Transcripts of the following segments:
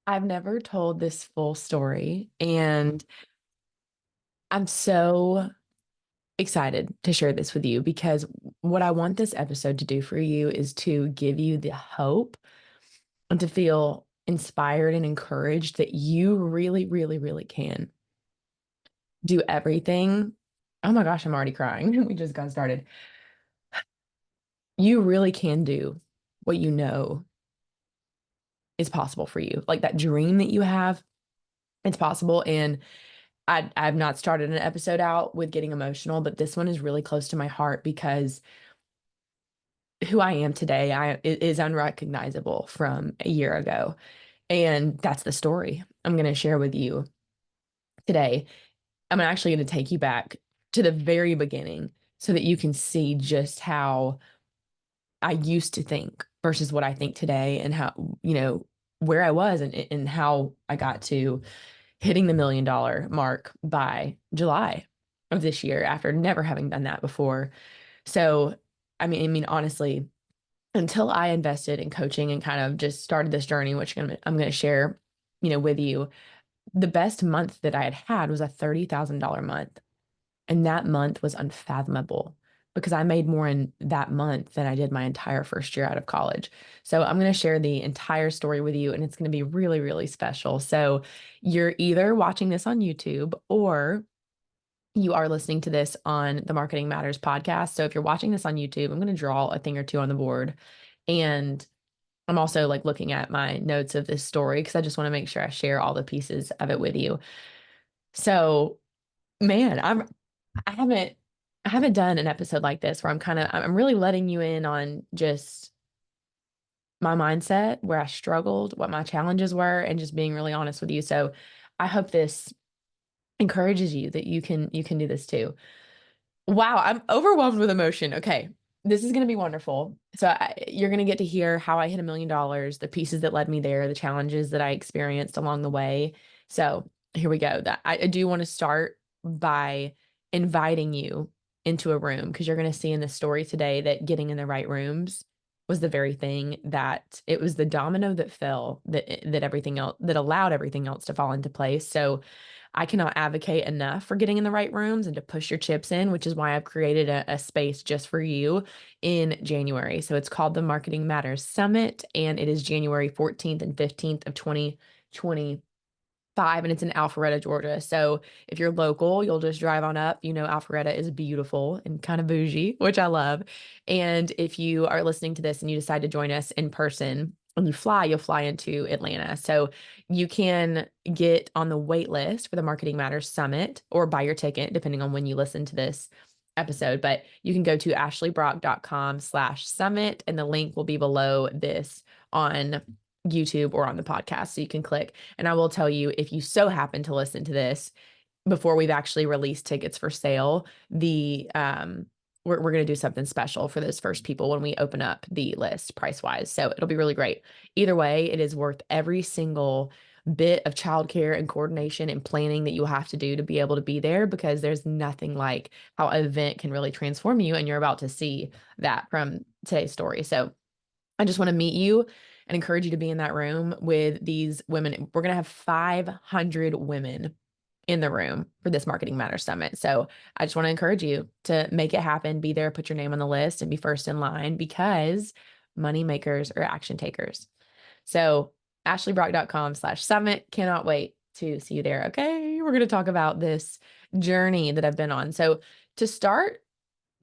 I've never told this full story, and I'm so excited to share this with you because what I want this episode to do for you is to give you the hope and to feel inspired and encouraged that you really, really, really can do everything. Oh my gosh, I'm already crying. We just got started. You really can do what you know is possible for you. Like that dream that you have, it's possible. And I've not started an episode out with getting emotional, but this one is really close to my heart because who I am today is unrecognizable from a year ago. And that's the story I'm going to share with you today. I'm actually going to take you back to the very beginning so that you can see just how I used to think versus what I think today and how, where I was and how I got to hitting the $1 million mark by July of this year after never having done that before. So, I mean, honestly, until I invested in coaching and kind of just started this journey, which I'm going to share, with you, the best month that I had was a $30,000 month. And that month was unfathomable because I made more in that month than I did my entire first year out of college. So I'm going to share the entire story with you, and it's going to be really, really special. So you're either watching this on YouTube or you are listening to this on the Marketing Matters podcast. So if you're watching this on YouTube, I'm going to draw a thing or two on the board. And I'm also like looking at my notes of this story because I just want to make sure I share all the pieces of it with you. So, man, I haven't I haven't done an episode like this where I'm really letting you in on just my mindset, where I struggled, what my challenges were, and just being really honest with you. So I hope this encourages you that you can do this too. Wow, I'm overwhelmed with emotion. Okay, this is going to be wonderful. So you're going to get to hear how I hit $1 million, the pieces that led me there, the challenges that I experienced along the way. So here we go. That I do want to start by inviting you into a room because you're going to see in the story today that getting in the right rooms was the very thing that it was the domino that fell that everything else that allowed everything else to fall into place. So I cannot advocate enough for getting in the right rooms and to push your chips in, which is why I've created a space just for you in January. So it's called the Marketing Matters Summit, and it is January 14th and 15th of 2025, and it's in Alpharetta, Georgia. So if you're local, you'll just drive on up. Alpharetta is beautiful and kind of bougie, which I love. And if you are listening to this and you decide to join us in person, when you'll fly into Atlanta. So you can get on the wait list for the Marketing Matters Summit or buy your ticket, depending on when you listen to this episode. But you can go to ashleybrock.com/summit, and the link will be below this on YouTube or on the podcast. So you can click. And I will tell you, if you so happen to listen to this before we've actually released tickets for sale, we're going to do something special for those first people when we open up the list price wise. So it'll be really great. Either way, it is worth every single bit of childcare and coordination and planning that you'll have to do to be able to be there, because there's nothing like how an event can really transform you. And you're about to see that from today's story. So I just want to meet you and encourage you to be in that room with these women. We're going to have 500 women in the room for this Marketing Matters Summit. So I just want to encourage you to make it happen, be there, put your name on the list, and be first in line, because money makers are action takers. So ashleybrock.com/summit. Cannot wait to see you there. Okay, we're going to talk about this journey that I've been on. So to start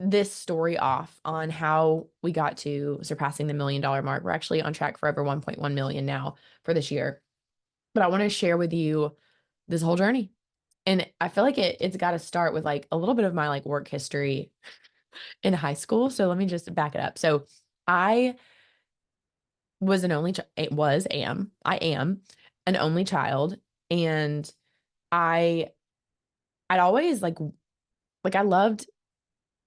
this story off on how we got to surpassing the $1 million mark, we're actually on track for over 1.1 million now for this year. But I want to share with you this whole journey. And I feel like it's got to start with like a little bit of my like work history in high school. So let me just back it up. So I was an only I am an only child, and I I'd always like I loved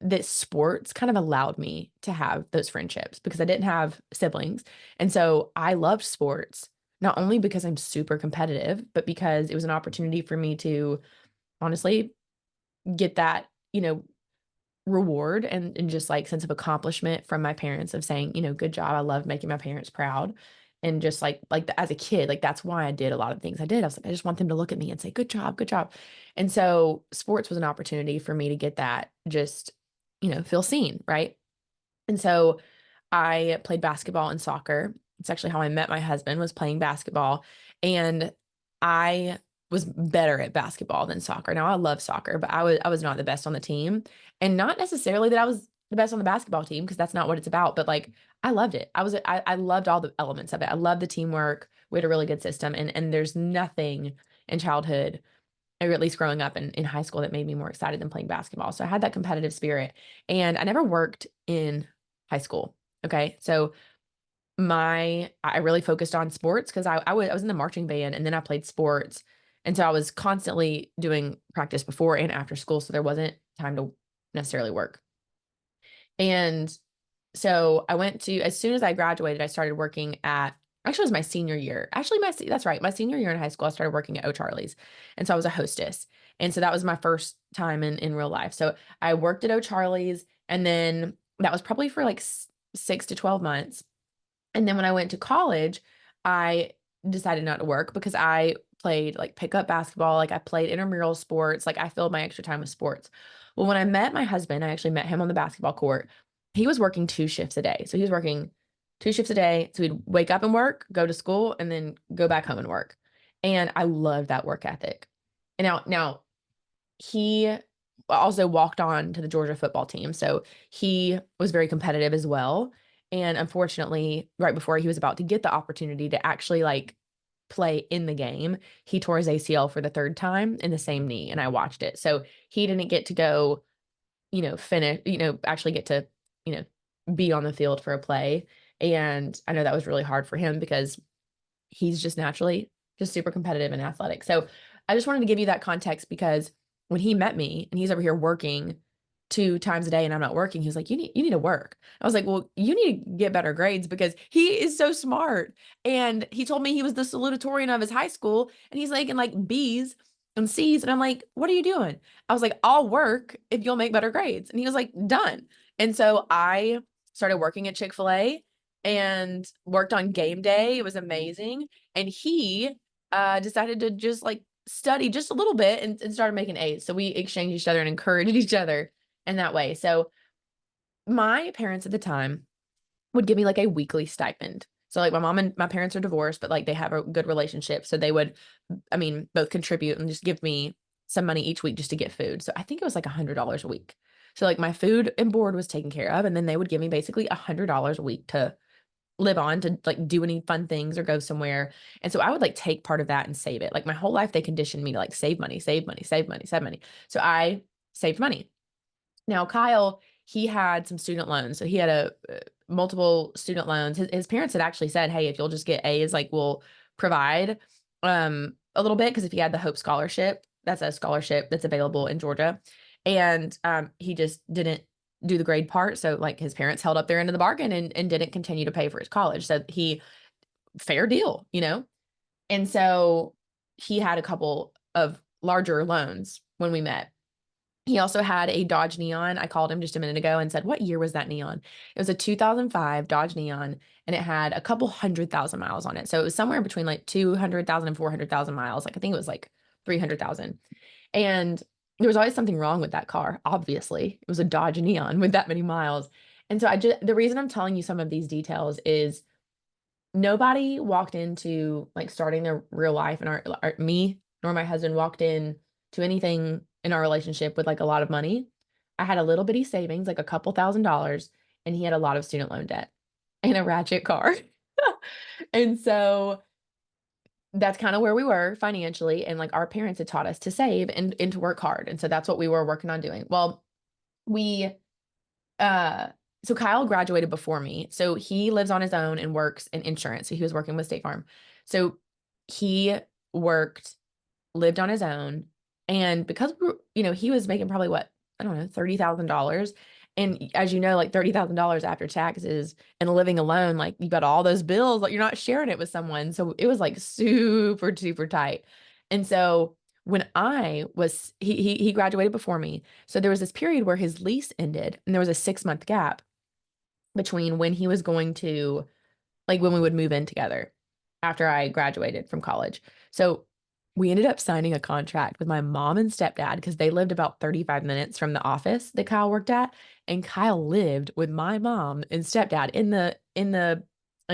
that sports kind of allowed me to have those friendships because I didn't have siblings. And so I loved sports, not only because I'm super competitive, but because it was an opportunity for me to honestly get that, reward and just like sense of accomplishment from my parents of saying, good job. I loved making my parents proud. And just as a kid, like that's why I did a lot of things I did. I was like, I just want them to look at me and say, good job, good job. And so sports was an opportunity for me to get that, just, feel seen, right? And so I played basketball and soccer. It's actually how I met my husband, was playing basketball. And I was better at basketball than soccer. Now I love soccer, but I was not the best on the team. And not necessarily that I was the best on the basketball team, because that's not what it's about, but like I loved it. I loved all the elements of it. I loved the teamwork. We had a really good system. And there's nothing in childhood, or at least growing up in high school, that made me more excited than playing basketball. So I had that competitive spirit. And I never worked in high school. Okay. So I really focused on sports, because I was in the marching band, and then I played sports. And so I was constantly doing practice before and after school. So there wasn't time to necessarily work. And so I went to, as soon as I graduated, I started working at, actually it was my senior year. Actually, that's right. My senior year in high school, I started working at O'Charlie's. And so I was a hostess. And so that was my first time in real life. So I worked at O'Charlie's, and then that was probably for like 6 to 12 months. And then when I went to college, I decided not to work, because I played like pickup basketball. Like I played intramural sports. Like I filled my extra time with sports. Well, when I met my husband, I actually met him on the basketball court. He was working 2 shifts a day. So he was working 2 shifts a day. So he'd wake up and work, go to school, and then go back home and work. And I loved that work ethic. And now he also walked on to the Georgia football team. So he was very competitive as well. And unfortunately, right before he was about to get the opportunity to actually like play in the game, he tore his ACL for the third time in the same knee. And I watched it. So he didn't get to go, finish, actually get to, you know, be on the field for a play. And I know that was really hard for him, because he's just naturally just super competitive and athletic. So I just wanted to give you that context, because when he met me and he's over here working 2 times a day and I'm not working, he was like, you need to work. I was like, well, you need to get better grades, because he is so smart. And he told me he was the salutatorian of his high school, and he's like in like B's and C's. And I'm like, what are you doing? I was like, I'll work if you'll make better grades. And he was like, done. And so I started working at Chick-fil-A and worked on game day. It was amazing. And he decided to just like study just a little bit, and started making A's. So we exchanged each other and encouraged each other in that way. So my parents at the time would give me like a weekly stipend. So like my mom and my parents are divorced, but like they have a good relationship. So they would, I mean, both contribute and just give me some money each week just to get food. So I think it was like $100 a week. So like my food and board was taken care of. And then they would give me basically $100 a week to live on, to like do any fun things or go somewhere. And so I would like take part of that and save it. Like my whole life, they conditioned me to like save money, save money, save money, save money. So I saved money. Now, Kyle, he had some student loans. So he had multiple student loans. His parents had actually said, hey, if you'll just get A's, like we'll provide a little bit. Because if he had the Hope Scholarship, that's a scholarship that's available in Georgia. And he just didn't do the grade part. So like his parents held up their end of the bargain, and didn't continue to pay for his college. So fair deal, And so he had a couple of larger loans when we met. He also had a Dodge Neon. I called him just a minute ago and said, what year was that Neon? It was a 2005 Dodge Neon, and it had a couple 100,000 miles on it. So it was somewhere between like 200,000 and 400,000 miles. Like I think it was like 300,000. And there was always something wrong with that car. Obviously, it was a Dodge Neon with that many miles. And so the reason I'm telling you some of these details is nobody walked into like starting their real life, and me nor my husband walked in to anything in our relationship with like a lot of money. I had a little bitty savings, like a couple $1,000s, and he had a lot of student loan debt and a ratchet car. And so that's kind of where we were financially. And like our parents had taught us to save and to work hard. And so that's what we were working on doing. Well, we uh so Kyle graduated before me. So he lives on his own and works in insurance. So he was working with State Farm. So he lived on his own. And because he was making probably what, I don't know, $30,000. And as you know, like $30,000 after taxes and living alone, like you got all those bills, like you're not sharing it with someone. So it was like super, super tight. And so when he graduated before me. So there was this period where his lease ended, and there was a 6-month gap between when he was going to like when we would move in together after I graduated from college. So we ended up signing a contract with my mom and stepdad because they lived about 35 minutes from the office that Kyle worked at. And Kyle lived with my mom and stepdad in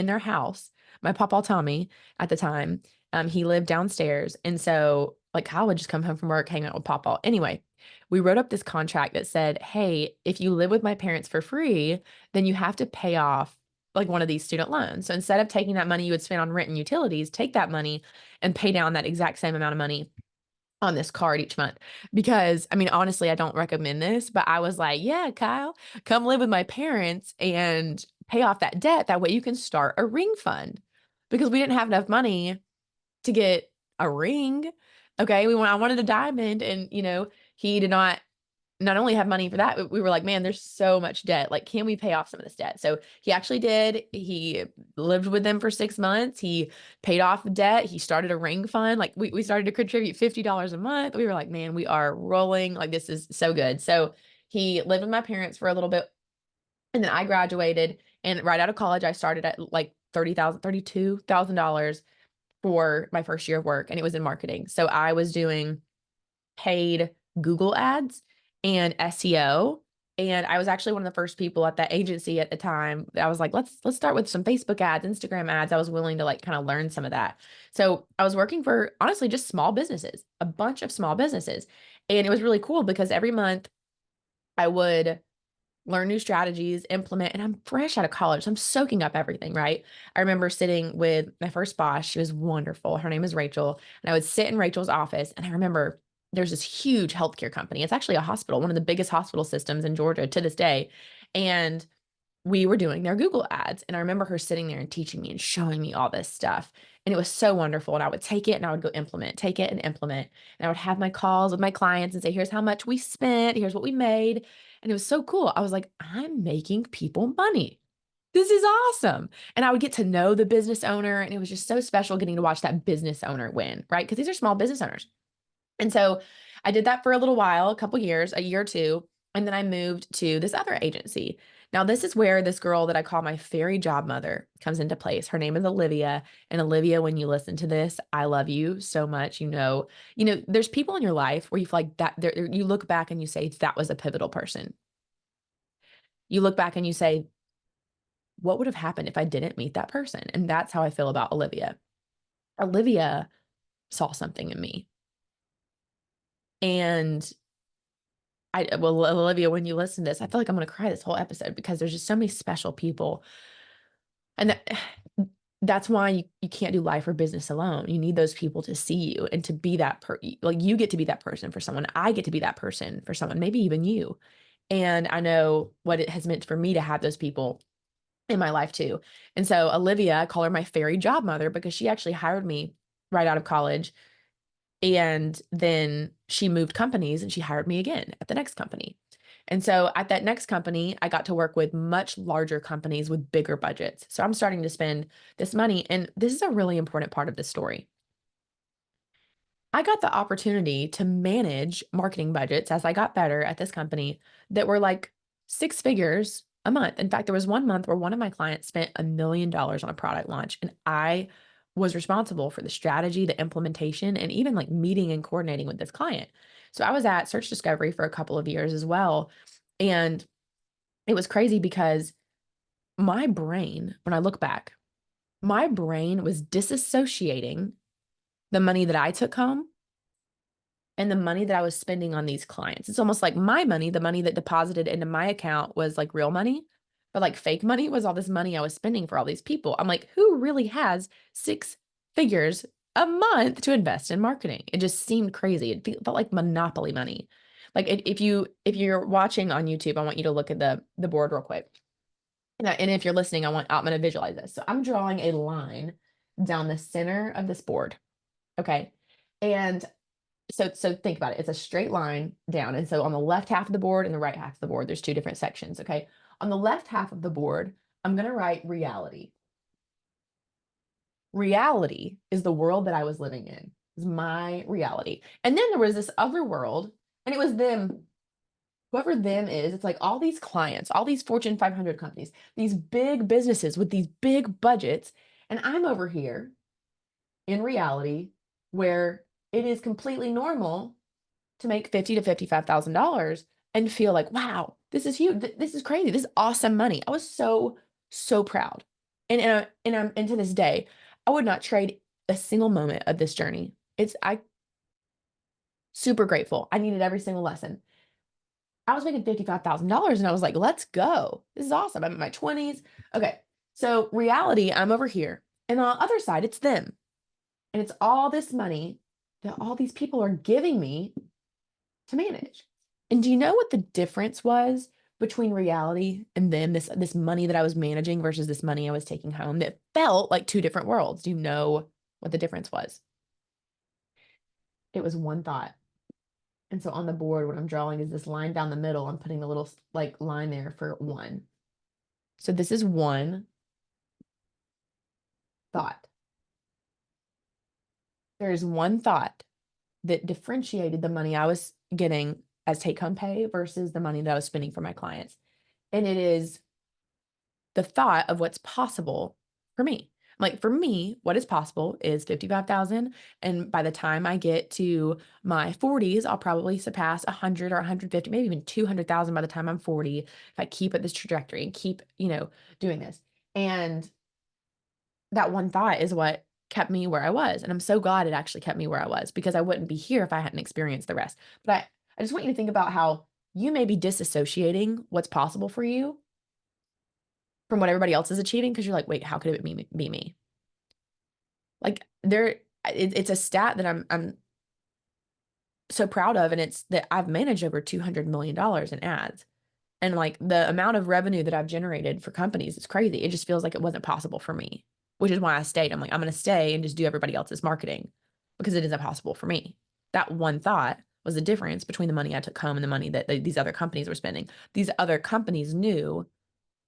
their house. My papa Tommy at the time, he lived downstairs. And so like Kyle would just come home from work, hang out with papa. Anyway, we wrote up this contract that said, hey, if you live with my parents for free, then you have to pay off like one of these student loans. So instead of taking that money you would spend on rent and utilities, take that money and pay down that exact same amount of money on this card each month. Because I mean, honestly, I don't recommend this, but I was like, yeah, Kyle, come live with my parents and pay off that debt. That way you can start a ring fund because we didn't have enough money to get a ring. Okay. I wanted a diamond and, he did not only have money for that, but we were like, man, there's so much debt. Like, can we pay off some of this debt? So he actually did. He lived with them for 6 months. He paid off the debt. He started a ring fund. Like we started to contribute $50 a month. We were like, man, we are rolling. Like this is so good. So he lived with my parents for a little bit. And then I graduated, and right out of college, I started at like $32,000 for my first year of work. And it was in marketing. So I was doing paid Google ads and SEO. And I was actually one of the first people at that agency at the time. I was like, let's start with some Facebook ads, Instagram ads. I was willing to like kind of learn some of that. So I was working for honestly just small businesses, a bunch of small businesses. And it was really cool because every month I would learn new strategies, implement, and I'm fresh out of college. So I'm soaking up everything, right? I remember sitting with my first boss. She was wonderful. Her name is Rachel. And I would sit in Rachel's office. And I remember there's this huge healthcare company. It's actually a hospital, one of the biggest hospital systems in Georgia to this day. And we were doing their Google ads. And I remember her sitting there and teaching me and showing me all this stuff. And it was so wonderful. And I would take it and I would go implement, take it and implement. And I would have my calls with my clients and say, here's how much we spent, here's what we made. And it was so cool. I was like, I'm making people money. This is awesome. And I would get to know the business owner. And it was just so special getting to watch that business owner win, right? Because these are small business owners. And so I did that for a little while, a couple years, a year or two. And then I moved to this other agency. Now, this is where this girl that I call my fairy job mother comes into place. Her name is Olivia. And Olivia, when you listen to this, I love you so much. There's people in your life where you feel like that you look back and you say, that was a pivotal person. You look back and you say, what would have happened if I didn't meet that person? And that's how I feel about Olivia. Olivia saw something in me. And Olivia, when you listen to this, I feel like I'm going to cry this whole episode because there's just so many special people. And that's why you can't do life or business alone. You need those people to see you and to be like you get to be that person for someone. I get to be that person for someone, maybe even you. And I know what it has meant for me to have those people in my life too. And so Olivia, I call her my fairy job mother because she actually hired me right out of college. And then she moved companies and she hired me again at the next company. And so at that next company, I got to work with much larger companies with bigger budgets. So I'm starting to spend this money. And this is a really important part of the story. I got the opportunity to manage marketing budgets as I got better at this company that were like 6 figures a month. In fact, there was one month where one of my clients spent $1 million on a product launch, and I was responsible for the strategy, the implementation, and even like meeting and coordinating with this client. So I was at Search Discovery for a couple of years as well. And it was crazy because my brain, when I look back, my brain was disassociating the money that I took home and the money that I was spending on these clients. It's almost like my money, the money that deposited into my account was like real money, but like fake money was all this money I was spending for all these people. I'm like, who really has 6 figures a month to invest in marketing? It just seemed crazy. It felt like monopoly money. Like if you're watching on YouTube, I want you to look at the board real quick. And if you're listening, I'm going to visualize this. So I'm drawing a line down the center of this board. Okay. And so think about it. It's a straight line down. And so on the left half of the board and the right half of the board, there's two different sections. Okay. On the left half of the board, I'm going to write reality. Reality is the world that I was living in. Is my reality. And then there was this other world, and it was them whoever them is, it's like all these clients, all these Fortune 500 companies, these big businesses with these big budgets. And I'm over here in reality where it is completely normal to make $50,000 to $55,000 and feel like, wow, this is huge. This is crazy. This is awesome money. I was so, so proud. And to this day, I would not trade a single moment of this journey. I super grateful. I needed every single lesson. I was making $55,000 and I was like, let's go. This is awesome. I'm in my 20s. Okay. So reality, I'm over here. And on the other side, it's them. And it's all this money that all these people are giving me to manage. And do you know what the difference was between reality and them, this money that I was managing versus this money I was taking home that felt like two different worlds? Do you know what the difference was? It was one thought. And so on the board, what I'm drawing is this line down the middle. I'm putting a little like line there for one. So this is one thought. There is one thought that differentiated the money I was getting as take home pay versus the money that I was spending for my clients. And it is the thought of what's possible for me. Like for me, what is possible is 55,000. And by the time I get to my 40s, I'll probably surpass 100 or 150, maybe even 200,000 by the time I'm 40, if I keep at this trajectory and keep, doing this. And that one thought is what kept me where I was. And I'm so glad it actually kept me where I was because I wouldn't be here if I hadn't experienced the rest. But I just want you to think about how you may be disassociating what's possible for you from what everybody else is achieving because you're like, wait, how could it be me? Like it's a stat that I'm so proud of, and it's that I've managed over $200 million in ads. And like the amount of revenue that I've generated for companies is crazy. It just feels like it wasn't possible for me, which is why I stayed. I'm like, I'm going to stay and just do everybody else's marketing because it isn't possible for me. That one thought was the difference between the money I took home and the money that these other companies were spending. These other companies knew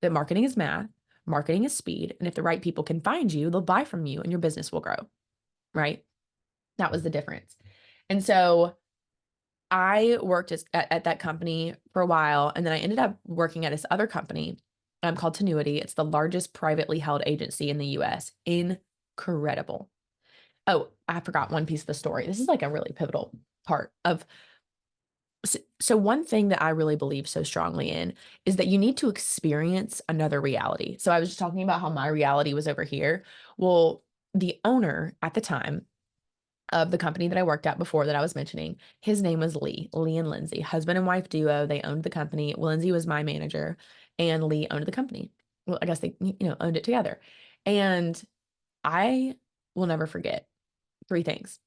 that marketing is math, marketing is speed, and if the right people can find you, they'll buy from you and your business will grow, right? That was the difference. And so I worked at that company for a while, and then I ended up working at this other company called Tenuity. It's the largest privately held agency in the US. Incredible. Oh, I forgot one piece of the story. This is like a really pivotal part of. So one thing that I really believe so strongly in is that you need to experience another reality. So I was just talking about how my reality was over here. Well, the owner at the time of the company that I worked at before that I was mentioning, his name was Lee and Lindsay, husband and wife duo. They owned the company. Lindsay was my manager and Lee owned the company. Well, I guess they, owned it together. And I will never forget three things.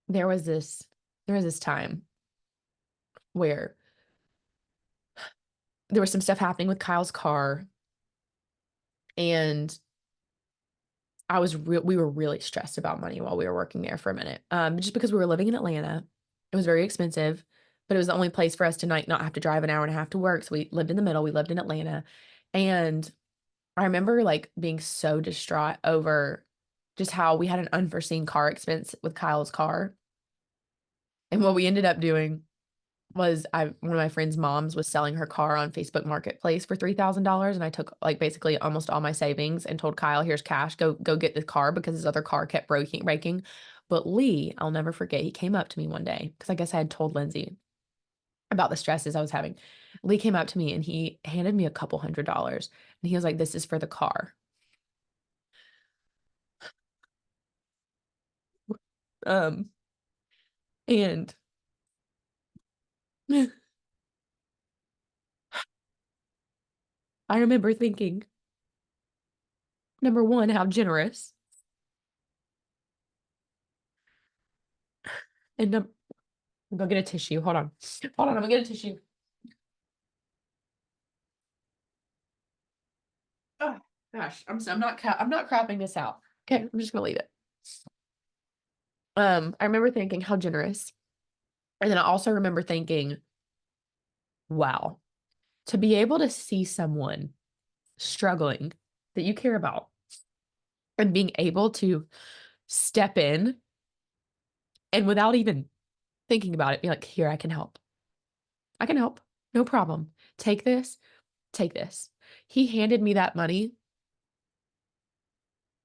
There was this time where there was some stuff happening with Kyle's car, and we were really stressed about money while we were working there for a minute. Just because we were living in Atlanta, it was very expensive, but it was the only place for us to not have to drive an hour and a half to work. So we lived in the middle. We lived in Atlanta, and I remember like being so distraught over just how we had an unforeseen car expense with Kyle's car, and what we ended up doing was one of my friend's moms was selling her car on Facebook Marketplace for $3,000, and I took like basically almost all my savings and told Kyle, "Here's cash. Go get the car," because his other car kept breaking. But Lee, I'll never forget, he came up to me one day because I guess I had told Lindsay about the stresses I was having. Lee came up to me and he handed me a couple $100s, and he was like, "This is for the car." Um, and I remember thinking, number one, how generous, and go get a tissue. Hold on. Hold on, I'm gonna get a tissue. Oh gosh, I'm not crapping this out. Okay, I'm just gonna leave it. I remember thinking how generous. And then I also remember thinking, wow, to be able to see someone struggling that you care about and being able to step in and without even thinking about it, be like, here, I can help. I can help. No problem. Take this, take this. He handed me that money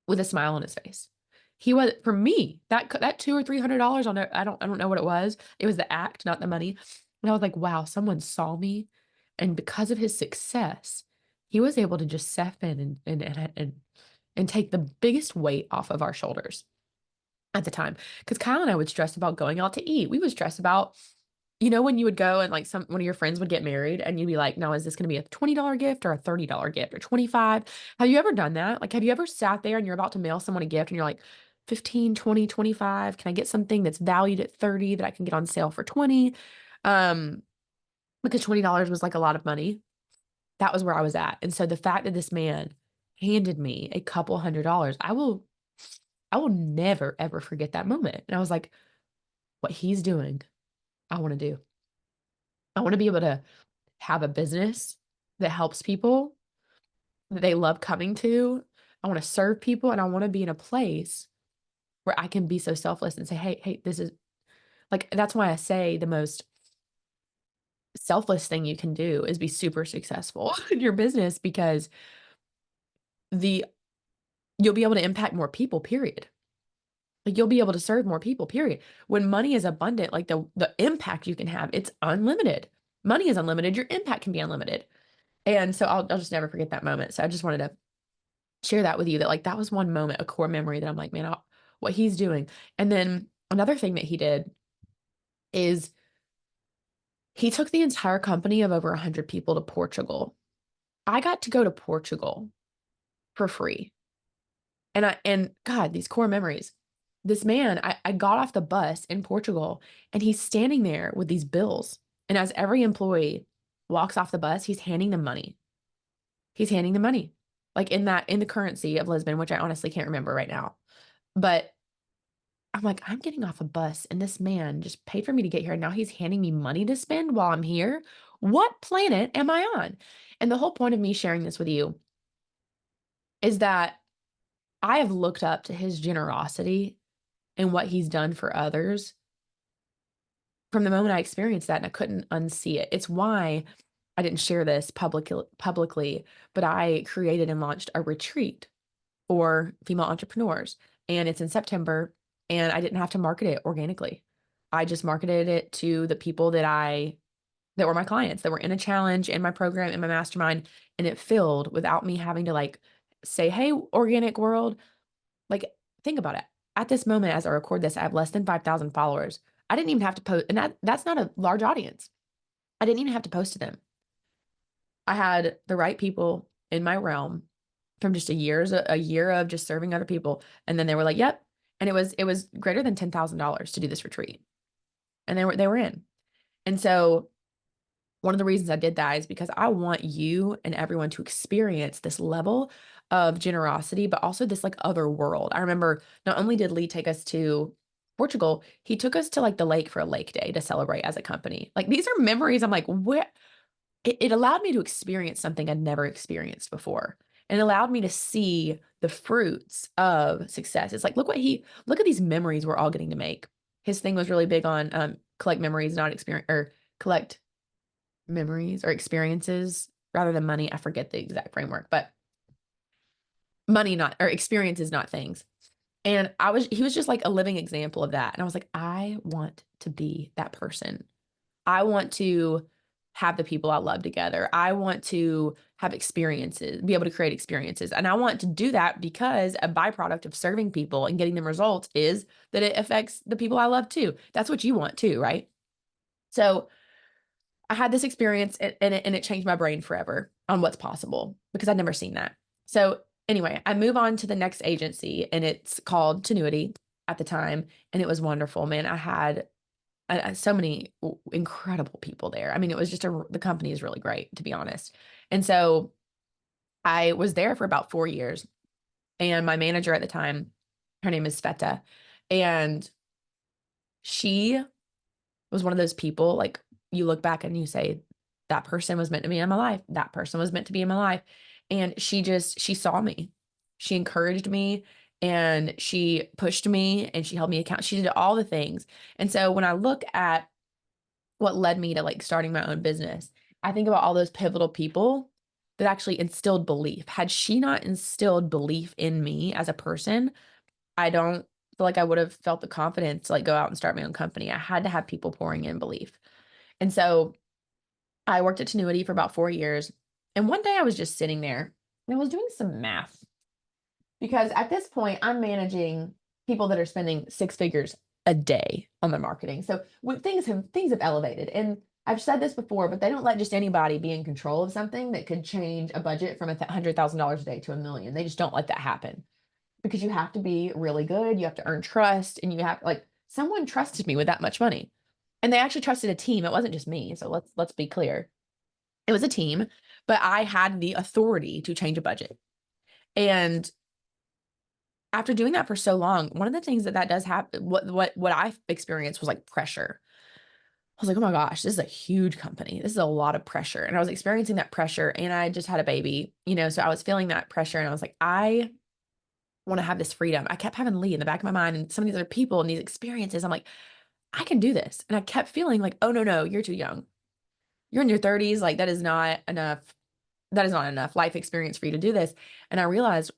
with a smile on his face. He was, for me, that $200 or $300 on it, I don't know what it was. It was the act, not the money. And I was like, wow, someone saw me. And because of his success, he was able to just step in and take the biggest weight off of our shoulders at the time. Because Kyle and I would stress about going out to eat. We would stress about, when you would go and like one of your friends would get married and you'd be like, no, is this going to be a $20 gift or a $30 gift or 25? Have you ever done that? Like, have you ever sat there and you're about to mail someone a gift and you're like, 15, 20, 25? Can I get something that's valued at 30 that I can get on sale for 20? Because $20 was like a lot of money. That was where I was at. And so the fact that this man handed me a couple $100, I will never, ever forget that moment. And I was like, what he's doing, I want to do. I want to be able to have a business that helps people, that they love coming to. I want to serve people, and I want to be in a place where I can be so selfless and say, hey, this is like, that's why I say the most selfless thing you can do is be super successful in your business, because you'll be able to impact more people, period. Like, you'll be able to serve more people, period. When money is abundant, like the impact you can have, it's unlimited. Money is unlimited. Your impact can be unlimited. And so I'll just never forget that moment. So I just wanted to share that with you, that like, that was one moment, a core memory that I'm like, man, what he's doing. And then another thing that he did is he took the entire company of over 100 people to Portugal. I got to go to Portugal for free. And God, these core memories. This man, I got off the bus in Portugal and he's standing there with these bills. And as every employee walks off the bus, he's handing them money. He's handing them money, like in the currency of Lisbon, which I honestly can't remember right now. But I'm like, I'm getting off a bus and this man just paid for me to get here. And now he's handing me money to spend while I'm here. What planet am I on? And the whole point of me sharing this with you is that I have looked up to his generosity and what he's done for others from the moment I experienced that, and I couldn't unsee it. It's why I didn't share this publicly, but I created and launched a retreat for female entrepreneurs, and it's in September, and I didn't have to market it organically. I just marketed it to the people that were my clients, that were in a challenge, in my program, in my mastermind, and it filled without me having to like say, hey, organic world, like, think about it. At this moment, as I record this, I have less than 5,000 followers. I didn't even have to post, and that's not a large audience. I didn't even have to post to them. I had the right people in my realm from just a year of just serving other people. And then they were like, yep. And it was greater than $10,000 to do this retreat. And they were in. And so one of the reasons I did that is because I want you and everyone to experience this level of generosity, but also this like other world. I remember not only did Lee take us to Portugal, he took us to like the lake for a lake day to celebrate as a company. Like, these are memories. I'm like, what? It allowed me to experience something I'd never experienced before. And it allowed me to see the fruits of success. It's like, look at these memories we're all getting to make. His thing was really big on collect memories, not experience, or collect memories or experiences rather than money. I forget the exact framework, but money, not, or experiences, not things. And he was just like a living example of that. And I was like, I want to be that person. I want to have the people I love together. I want to have experiences, be able to create experiences. And I want to do that because a byproduct of serving people and getting them results is that it affects the people I love too. That's what you want too, right? So I had this experience and it changed my brain forever on what's possible because I'd never seen that. So anyway, I move on to the next agency and it's called Tenuity at the time. And it was wonderful, man. I had so many incredible people there. I mean, it was just the company is really great, to be honest. And so I was there for about 4 years. And my manager at the time, her name is Sveta, and she was one of those people, like, you look back and you say, that person was meant to be in my life. That person was meant to be in my life. And she saw me. She encouraged me. and she pushed me and she held me accountable. She did all the things. And so when I look at what led me to like starting my own business, I think about all those pivotal people that actually instilled belief. Had she not instilled belief in me as a person, I don't feel like I would have felt the confidence to like go out and start my own company. I had to have people pouring in belief. And so I worked at Tenuity for about 4 years. And one day I was just sitting there and I was doing some math, because at this point I'm managing people that are spending six figures a day on their marketing. So when things have elevated, and I've said this before, but they don't let just anybody be in control of something that could change a budget from $100,000 a day to $1 million. They just don't let that happen, because you have to be really good. You have to earn trust, and you have like someone trusted me with that much money, and they actually trusted a team. It wasn't just me. So let's be clear. It was a team, but I had the authority to change a budget. And after doing that for so long, one of the things that does happen, what I experienced was like pressure. I was like, oh my gosh, this is a huge company. This is a lot of pressure. And I was experiencing that pressure, and I just had a baby, so I was feeling that pressure, and I was like, I want to have this freedom. I kept having Lee in the back of my mind and some of these other people and these experiences. I'm like, I can do this. And I kept feeling like, oh no, you're too young. You're in your 30s. Like that is not enough. That is not enough life experience for you to do this. And I realized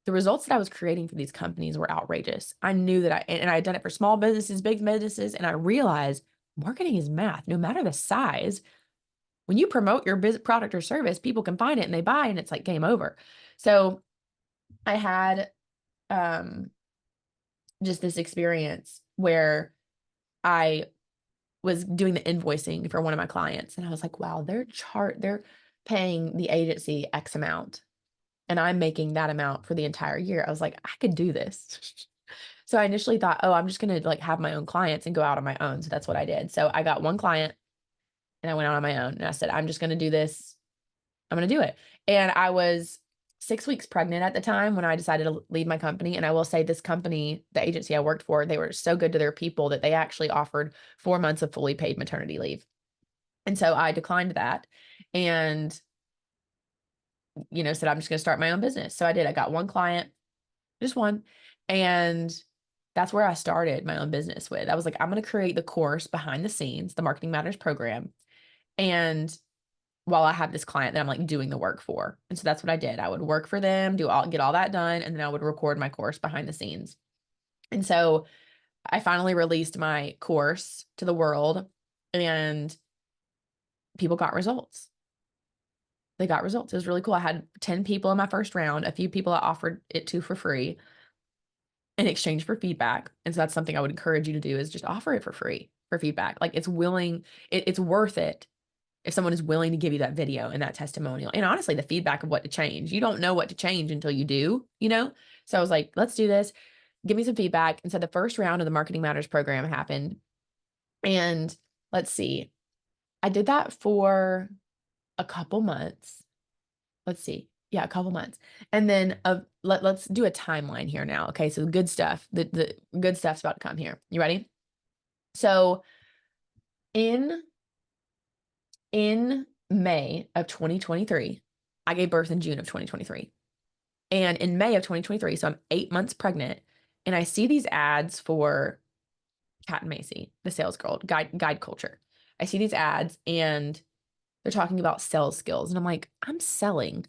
the results that I was creating for these companies were outrageous. I knew that I had done it for small businesses, big businesses. And I realized marketing is math, no matter the size. When you promote your product or service, people can find it and they buy, and it's like game over. So I had, just this experience where I was doing the invoicing for one of my clients, and I was like, wow, they're paying the agency X amount, and I'm making that amount for the entire year. I was like, I could do this. So I initially thought, oh, I'm just going to like have my own clients and go out on my own. So that's what I did. So I got one client and I went out on my own, and I said, I'm just going to do this. I'm going to do it. And I was 6 weeks pregnant at the time when I decided to leave my company. And I will say, this company, the agency I worked for, they were so good to their people that they actually offered 4 months of fully paid maternity leave. And so I declined that and, said, I'm just going to start my own business. So I did. I got one client, just one. And that's where I started my own business with. I was like, I'm going to create the course behind the scenes, the Marketing Matters program. And while I have this client that I'm like doing the work for. And so that's what I did. I would work for them, get all that done. And then I would record my course behind the scenes. And so I finally released my course to the world, and people got results. They got results. It was really cool. I had 10 people in my first round, a few people I offered it to for free in exchange for feedback. And so that's something I would encourage you to do, is just offer it for free for feedback. Like it's worth it if someone is willing to give you that video and that testimonial, and honestly, the feedback of what to change. You don't know what to change until you do, So I was like, let's do this. Give me some feedback. And so the first round of the Marketing Matters program happened. And let's see, I did that for a couple months. Let's see. Yeah, a couple months. And then let's do a timeline here now. Okay. So the good stuff, the good stuff's about to come here. You ready? So in May of 2023, I gave birth in June of 2023. And in May of 2023, so I'm 8 months pregnant, and I see these ads for Kat and Macy, the sales girl, guide culture. I see these ads and they're talking about sales skills. And I'm like, I'm selling.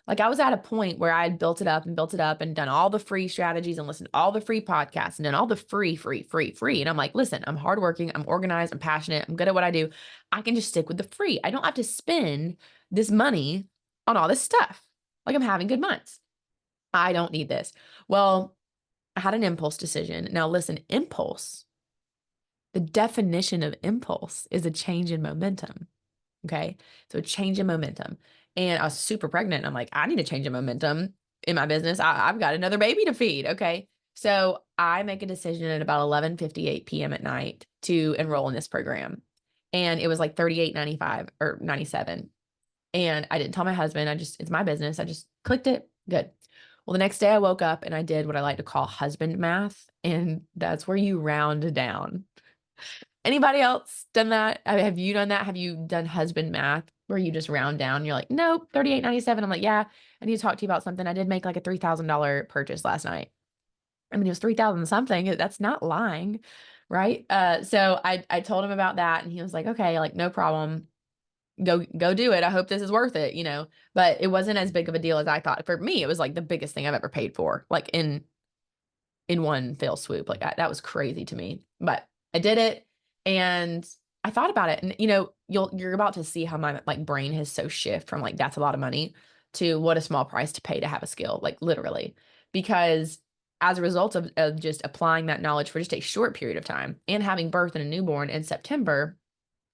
Like I was at a point where I had built it up and done all the free strategies and listened to all the free podcasts and done all the free. And I'm like, listen, I'm hardworking, I'm organized, I'm passionate, I'm good at what I do. I can just stick with the free. I don't have to spend this money on all this stuff. Like I'm having good months. I don't need this. Well, I had an impulse decision. Now listen, the definition of impulse is a change in momentum. Okay. So a change in momentum. And I was super pregnant. I'm like, I need a change in momentum in my business. I've got another baby to feed. Okay. So I make a decision at about 11:58 p.m. at night to enroll in this program. And it was like $38.95 or $97. And I didn't tell my husband. It's my business. I just clicked it. Good. Well, the next day I woke up and I did what I like to call husband math. And that's where you round down. Anybody else done that? Have you done that? Have you done husband math where you just round down? You're like, nope, $38.97. I'm like, yeah, I need to talk to you about something. I did make like a $3,000 purchase last night. I mean, it was 3,000 something. That's not lying, right? So I told him about that, and he was like, okay, like no problem. Go do it. I hope this is worth it, you know. But it wasn't as big of a deal as I thought. For me, it was like the biggest thing I've ever paid for, like in one fell swoop. Like that was crazy to me. But I did it, and I thought about it, and you know, you're about to see how my like brain has so shift from like that's a lot of money to what a small price to pay to have a skill, like literally. Because as a result of just applying that knowledge for just a short period of time and having birth and a newborn in September,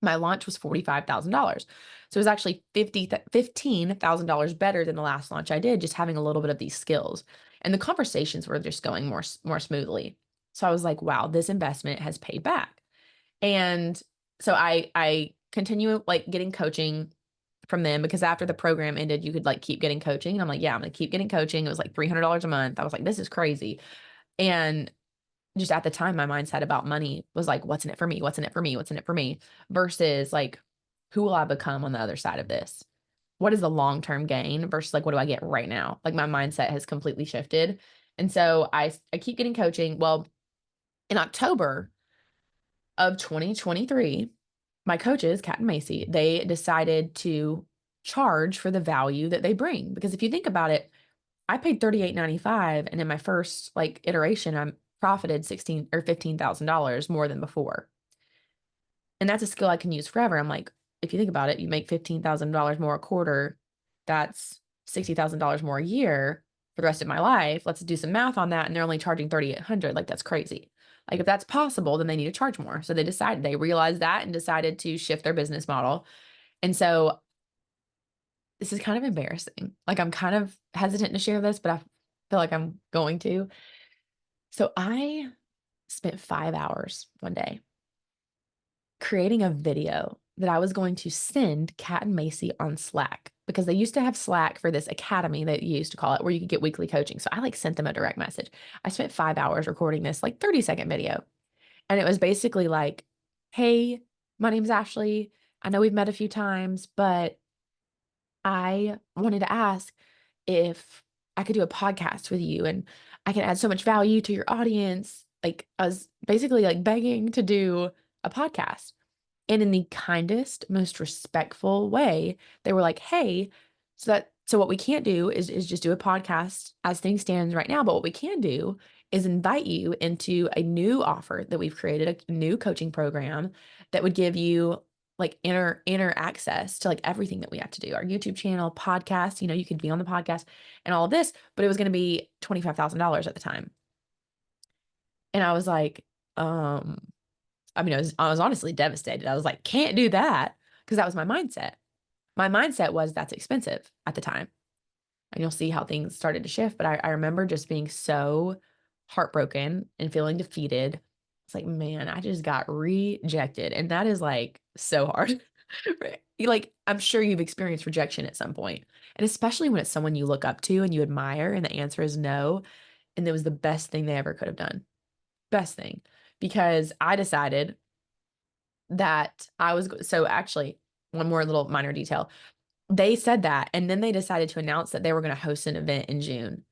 my launch was $45,000. So it was actually $15,000 better than the last launch I did, just having a little bit of these skills. And the conversations were just going more smoothly. So I was like, wow, this investment has paid back. And so I continue like getting coaching from them, because after the program ended, you could like keep getting coaching. And I'm like, yeah, I'm gonna keep getting coaching. It was like $300 a month. I was like, this is crazy. And just at the time, my mindset about money was like, what's in it for me? What's in it for me? What's in it for me? Versus like, who will I become on the other side of this? What is the long-term gain versus like, what do I get right now? Like my mindset has completely shifted. And so I keep getting coaching. Well, in October of 2023, my coaches, Kat and Macy, they decided to charge for the value that they bring. Because if you think about it, I paid $38.95, and in my first like iteration, I profited $16 or $15,000 more than before. And that's a skill I can use forever. I'm like, if you think about it, you make $15,000 more a quarter, that's $60,000 more a year for the rest of my life. Let's do some math on that, and they're only charging 3,800. Like that's crazy. Like if that's possible, then they need to charge more. So they realized that and decided to shift their business model. And so this is kind of embarrassing. Like I'm kind of hesitant to share this, but I feel like I'm going to. So I spent 5 hours one day creating a video that I was going to send Kat and Macy on Slack, because they used to have Slack for this academy that you used to call it, where you could get weekly coaching. So I like sent them a direct message. I spent 5 hours recording this like 30-second video. And it was basically like, hey, my name's Ashley. I know we've met a few times, but I wanted to ask if I could do a podcast with you, and I can add so much value to your audience. Like I was basically like begging to do a podcast. And in the kindest, most respectful way, they were like, hey, so what we can't do is just do a podcast as things stand right now. But what we can do is invite you into a new offer that we've created, a new coaching program that would give you like inner access to like everything that we have to do, our YouTube channel, podcast, you know, you could be on the podcast and all of this, but it was going to be $25,000 at the time. And I was like, I mean, I was honestly devastated. I was like, can't do that, because that was my mindset. My mindset was that's expensive at the time. And you'll see how things started to shift. But I remember just being so heartbroken and feeling defeated. It's like, man, I just got rejected. And that is like so hard. Right? Like, I'm sure you've experienced rejection at some point. And especially when it's someone you look up to and you admire, and the answer is no. And it was the best thing they ever could have done. Best thing. Because I decided that so actually, one more little minor detail. They said that, and then they decided to announce that they were going to host an event in June.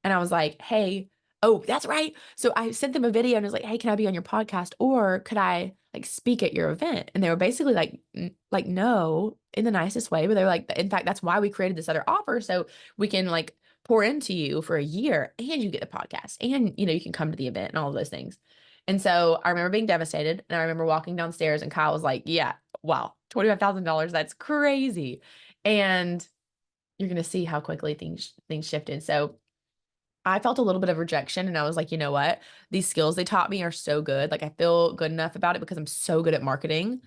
And I was like, hey, oh, that's right. So I sent them a video and I was like, hey, can I be on your podcast, or could I like speak at your event? And they were basically like, like, no, in the nicest way. But they were like, in fact, that's why we created this other offer. So we can like pour into you for a year, and you get the podcast, and, you know, you can come to the event and all of those things. And so I remember being devastated, and I remember walking downstairs, and Kyle was like, yeah, wow, $25,000. That's crazy. And you're going to see how quickly things shifted. So I felt a little bit of rejection, and I was like, you know what? These skills they taught me are so good. Like I feel good enough about it because I'm so good at marketing,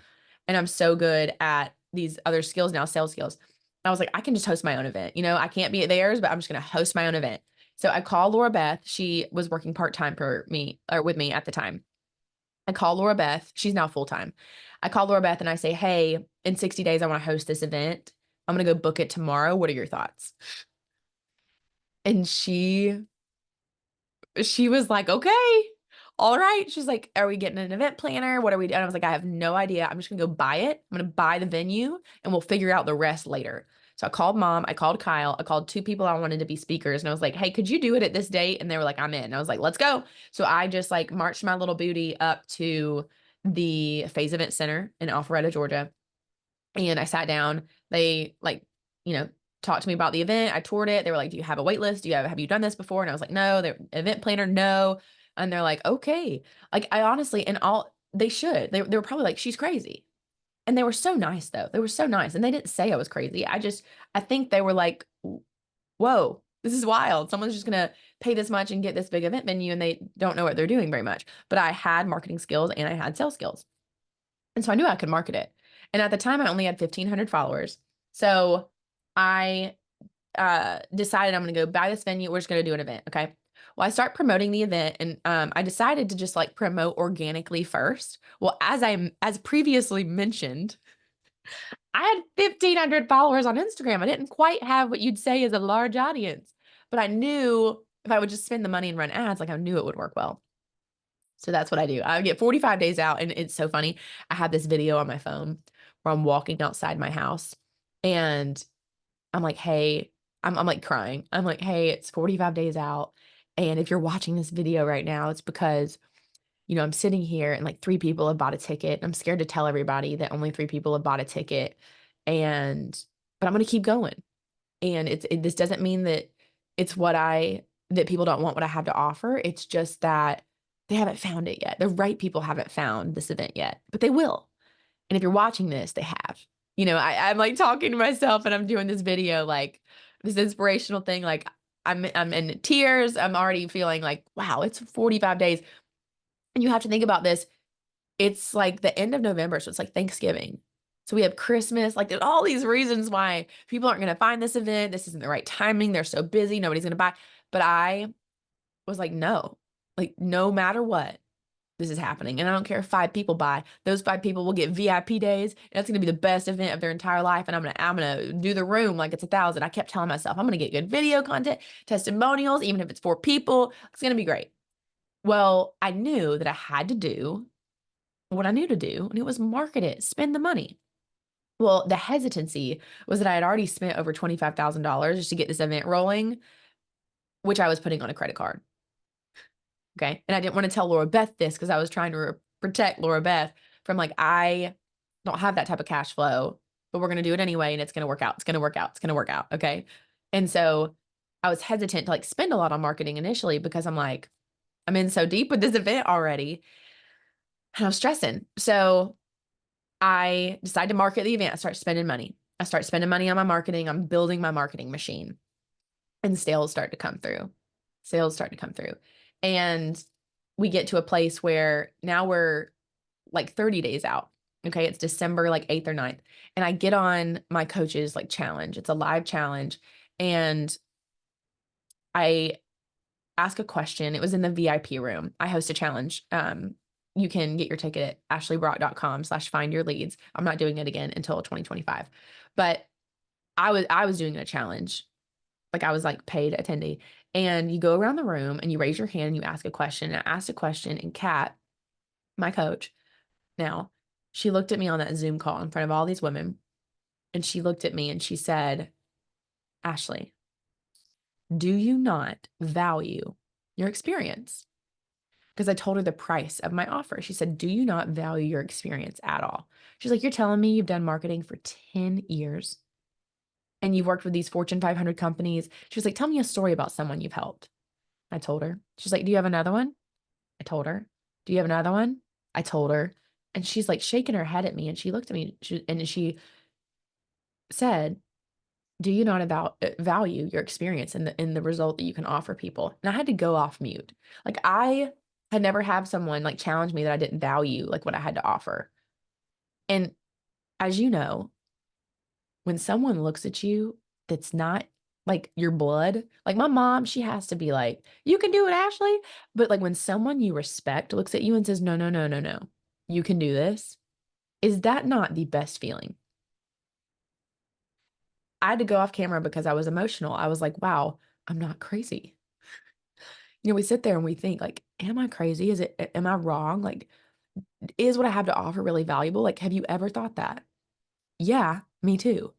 and I'm so good at these other skills now, sales skills. I was like, I can just host my own event. You know, I can't be at theirs, but I'm just going to host my own event. So I called Laura Beth. She was working part-time for me, or with me at the time. I call Laura Beth. She's now full-time. I call Laura Beth and I say, hey, in 60 days, I want to host this event. I'm going to go book it tomorrow. What are your thoughts? And she was like, okay, all right. She's like, are we getting an event planner? What are we doing? I was like, I have no idea. I'm just going to go buy it. I'm going to buy the venue, and we'll figure out the rest later. So I called mom, I called Kyle, I called two people I wanted to be speakers, and I was like, hey, could you do it at this date? And they were like, I'm in. And I was like, let's go. So I just like marched my little booty up to the Phase Event Center in Alpharetta, Georgia. And I sat down. They like, you know, talked to me about the event. I toured it. They were like, do you have a wait list? Have you done this before? And I was like, no. The event planner, no. And they're like, okay. Like I honestly, and all they should. They were probably like, she's crazy. And they were so nice though. They were so nice. And they didn't say I was crazy. I think they were like, whoa, this is wild. Someone's just gonna pay this much and get this big event venue and they don't know what they're doing very much. But I had marketing skills and I had sales skills. And so I knew I could market it. And at the time I only had 1,500 followers. So I decided I'm gonna go buy this venue. We're just gonna do an event. Okay. Well, I start promoting the event and I decided to just like promote organically first. Well, as previously mentioned, I had 1,500 followers on Instagram. I didn't quite have what you'd say is a large audience, but I knew if I would just spend the money and run ads, like I knew it would work well. So that's what I do. I get 45 days out, and it's so funny. I have this video on my phone where I'm walking outside my house and I'm like, hey, I'm like crying. I'm like, hey, it's 45 days out. And if you're watching this video right now, it's because, I'm sitting here and like 3 people have bought a ticket. I'm scared to tell everybody that only 3 people have bought a ticket. But I'm going to keep going. And this doesn't mean that it's that people don't want what I have to offer. It's just that they haven't found it yet. The right people haven't found this event yet, but they will. And if you're watching this, they have. I'm like talking to myself and I'm doing this video, like this inspirational thing. Like I'm in tears. I'm already feeling like, wow, it's 45 days. And you have to think about this. It's like the end of November. So it's like Thanksgiving. So we have Christmas. Like there's all these reasons why people aren't going to find this event. This isn't the right timing. They're so busy. Nobody's going to buy. But I was like, no, like no matter what, this is happening. And I don't care if 5 people buy. Those 5 people will get VIP days. And that's going to be the best event of their entire life. And I'm gonna do the room like it's 1,000. I kept telling myself, I'm going to get good video content, testimonials, even if it's 4 people. It's going to be great. Well, I knew that I had to do what I knew to do, and it was market it, spend the money. Well, the hesitancy was that I had already spent over $25,000 just to get this event rolling, which I was putting on a credit card. Okay. And I didn't want to tell Laura Beth this because I was trying to protect Laura Beth from like, I don't have that type of cash flow, but we're going to do it anyway. And it's going to work out. It's going to work out. It's going to work out. Okay. And so I was hesitant to like spend a lot on marketing initially because I'm like, I'm in so deep with this event already. And I was stressing. So I decided to market the event. I start spending money. I start spending money on my marketing. I'm building my marketing machine and sales start to come through. Sales start to come through. And we get to a place where now we're like 30 days out. Okay. It's December like 8th or 9th. And I get on my coach's like challenge. It's a live challenge. And I ask a question. It was in the VIP room. I host a challenge. You can get your ticket at ashleybrock.com/findyourleads. I'm not doing it again until 2025. But I was doing a challenge. Like I was like paid attendee. And you go around the room and you raise your hand and you ask a question. And I asked a question and Kat, my coach, now, she looked at me on that Zoom call in front of all these women. And she looked at me and she said, Ashley, do you not value your experience? Because I told her the price of my offer. She said, do you not value your experience at all? She's like, you're telling me you've done marketing for 10 years and you've worked with these Fortune 500 companies. She was like, tell me a story about someone you've helped. I told her. She's like, do you have another one? I told her. Do you have another one? I told her. And she's like shaking her head at me. And she looked at me and she said, do you not value your experience in the result that you can offer people? And I had to go off mute. Like I had never had someone like challenge me that I didn't value like what I had to offer. And as you know, when someone looks at you that's not like your blood, like my mom, she has to be like, you can do it, Ashley. But like when someone you respect looks at you and says, no, no, no, no, no, you can do this. Is that not the best feeling? I had to go off camera because I was emotional. I was like, wow, I'm not crazy. We sit there and we think like, am I crazy? Am I wrong? Like, is what I have to offer really valuable? Like, have you ever thought that? Yeah, me too.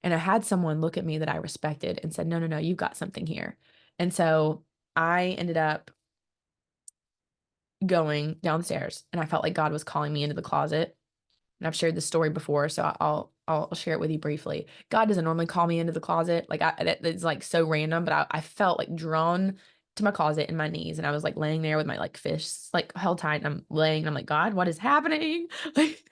And I had someone look at me that I respected and said, no, no, no, you've got something here. And so I ended up going downstairs and I felt like God was calling me into the closet. And I've shared this story before, so I'll share it with you briefly. God doesn't normally call me into the closet. Like it's like so random, but I felt like drawn to my closet in my knees, and I was like laying there with my like fists like held tight, and I'm laying, and I'm like, God, what is happening? Like,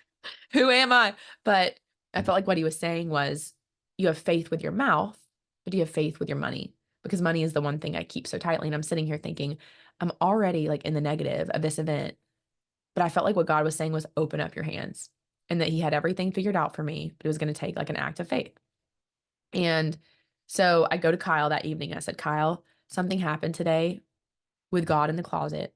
who am I? But I felt like what he was saying was, you have faith with your mouth, but do you have faith with your money? Because money is the one thing I keep so tightly. And I'm sitting here thinking, I'm already like in the negative of this event. But I felt like what God was saying was open up your hands, and that he had everything figured out for me, but it was going to take like an act of faith. And so I go to Kyle that evening and I said, Kyle, something happened today with God in the closet.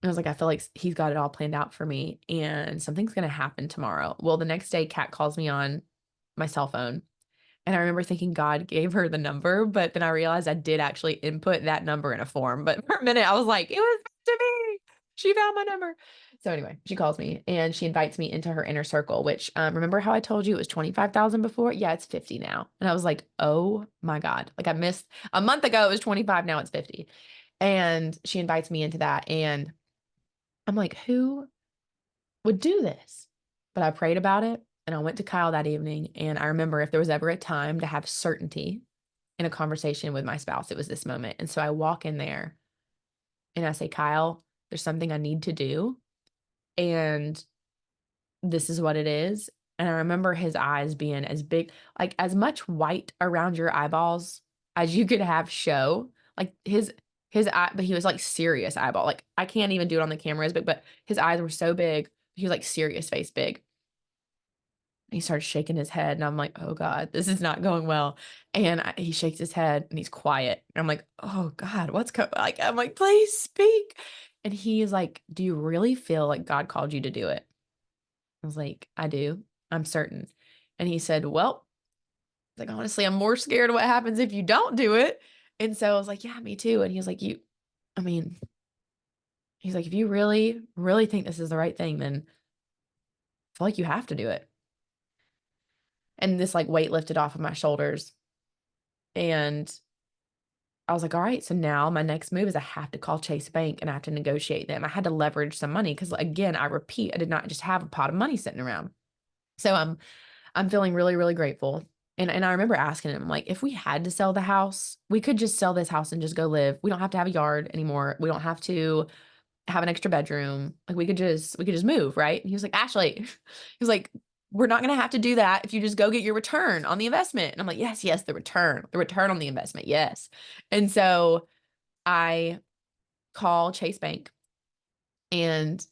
I was like, I feel like he's got it all planned out for me and something's going to happen tomorrow. Well, the next day, Kat calls me on my cell phone. And I remember thinking God gave her the number, but then I realized I did actually input that number in a form. But for a minute, I was like, it was meant to me. She found my number. So anyway, she calls me and she invites me into her inner circle, which remember how I told you it was 25,000 before? Yeah, it's 50 now. And I was like, oh my God. Like I missed a month ago, it was 25, now it's 50. And she invites me into that. And I'm like, who would do this? But I prayed about it and I went to Kyle that evening. And I remember if there was ever a time to have certainty in a conversation with my spouse, it was this moment. And so I walk in there and I say, Kyle, there's something I need to do. And this is what it is. And I remember his eyes being as big, like as much white around your eyeballs as you could have show. Like his eye, but he was like serious eyeball. Like I can't even do it on the camera as big, but his eyes were so big. He was like serious face big. He starts shaking his head, and I'm like, oh God, this is not going well. And he shakes his head and he's quiet. And I'm like, oh God, what's like, I'm like, please speak. And he is like, do you really feel like God called you to do it? I was like, I do. I'm certain. And he said, well, like, honestly, I'm more scared of what happens if you don't do it. And so I was like, yeah, me too. And he was like, I mean, he's like, if you really, really think this is the right thing, then I feel like you have to do it. And this like weight lifted off of my shoulders. And I was like, all right, so now my next move is I have to call Chase Bank and I have to negotiate them. I had to leverage some money because again, I repeat, I did not just have a pot of money sitting around. So I'm feeling really, really grateful. And I remember asking him, like, if we had to sell the house, we could just sell this house and just go live. We don't have to have a yard anymore. We don't have to have an extra bedroom. Like we could just move, right? And he was like, Ashley, he was like, we're not gonna have to do that if you just go get your return on the investment. And I'm like, yes, yes, the return on the investment, yes. And so I call Chase Bank and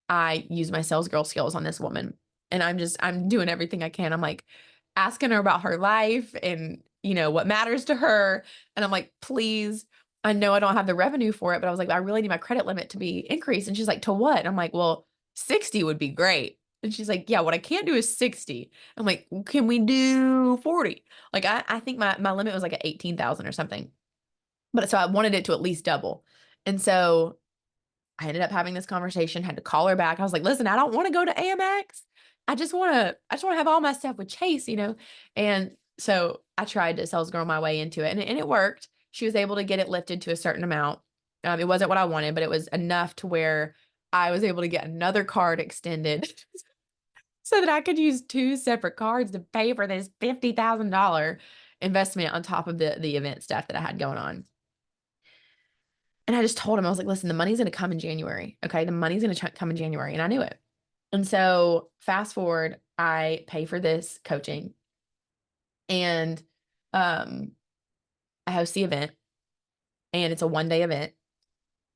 I use my sales girl skills on this woman. And I'm doing everything I can. I'm like asking her about her life and, what matters to her. And I'm like, please, I know I don't have the revenue for it, but I was like, I really need my credit limit to be increased. And she's like, to what? And I'm like, well, 60 would be great. And she's like, yeah, what I can't do is 60. I'm like, can we do 40? Like, I think my limit was like at 18,000 or something. But so I wanted it to at least double. And so I ended up having this conversation, had to call her back. I was like, listen, I don't want to go to AMX. I just want to have all my stuff with Chase. And so I tried to sales girl my way into it and it worked. She was able to get it lifted to a certain amount. It wasn't what I wanted, but it was enough to where I was able to get another card extended so that I could use two separate cards to pay for this $50,000 investment on top of the event stuff that I had going on. And I just told him, I was like, listen, the money's going to come in January. Okay. The money's going to come in January. And I knew it. And so fast forward, I pay for this coaching and I host the event, and it's a 1-day event.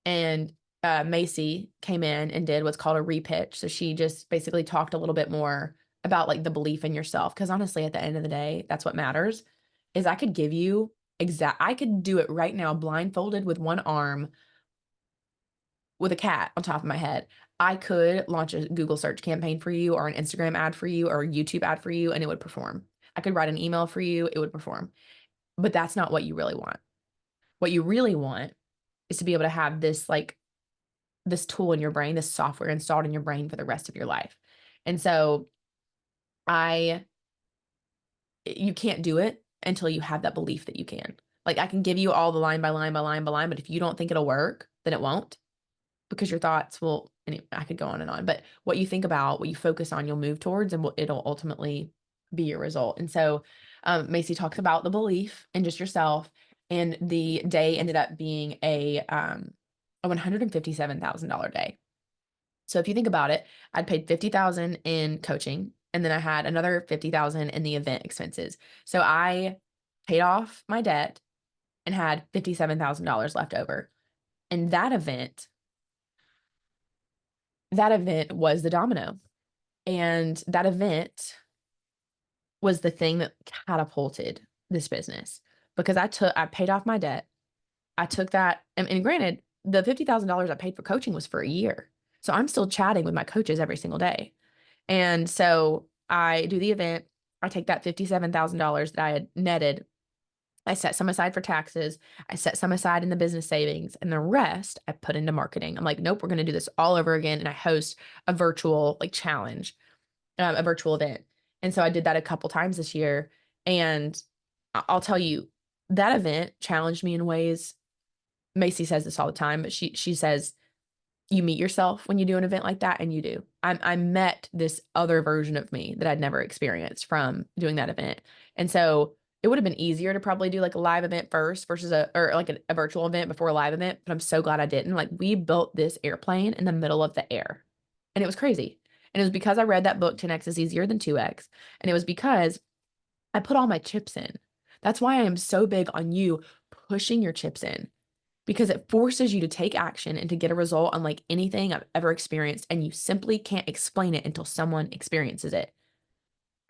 And Macy came in and did what's called a repitch. So she just basically talked a little bit more about like the belief in yourself. Because honestly, at the end of the day, that's what matters. Is I could give you I could do it right now, blindfolded with one arm, with a cat on top of my head. I could launch a Google search campaign for you or an Instagram ad for you or a YouTube ad for you, and it would perform. I could write an email for you, it would perform. But that's not what you really want. What you really want is to be able to have this tool in your brain, this software installed in your brain for the rest of your life. And so I you can't do it until you have that belief that you can. Like I can give you all the line by line by line by line, but if you don't think it'll work, then it won't, because your thoughts will, anyway, I could go on, but what you think about, what you focus on, you'll move towards, and it'll ultimately be your result. And so Macy talks about the belief in just yourself, and the day ended up being a $157,000 day. So if you think about it, I'd paid $50,000 in coaching, and then I had another $50,000 in the event expenses. So I paid off my debt and had $57,000 left over. And that event was the domino. And that event was the thing that catapulted this business, because I paid off my debt. I took that, and granted, the $50,000 I paid for coaching was for a year. So I'm still chatting with my coaches every single day. And so I do the event. I take that $57,000 that I had netted. I set some aside for taxes. I set some aside in the business savings, and the rest I put into marketing. I'm like, nope, we're going to do this all over again. And I host a virtual challenge, a virtual event. And so I did that a couple times this year. And I'll tell you, that event challenged me in ways. Macy says this all the time, but she says, you meet yourself when you do an event like that, and you do. I met this other version of me that I'd never experienced from doing that event. And so it would have been easier to probably do like a live event first versus a virtual event before a live event. But I'm so glad I didn't. Like, we built this airplane in the middle of the air, and it was crazy. And it was because I read that book, 10X is easier than 2X. And it was because I put all my chips in. That's why I am so big on you pushing your chips in, because it forces you to take action and to get a result unlike anything I've ever experienced. And you simply can't explain it until someone experiences it.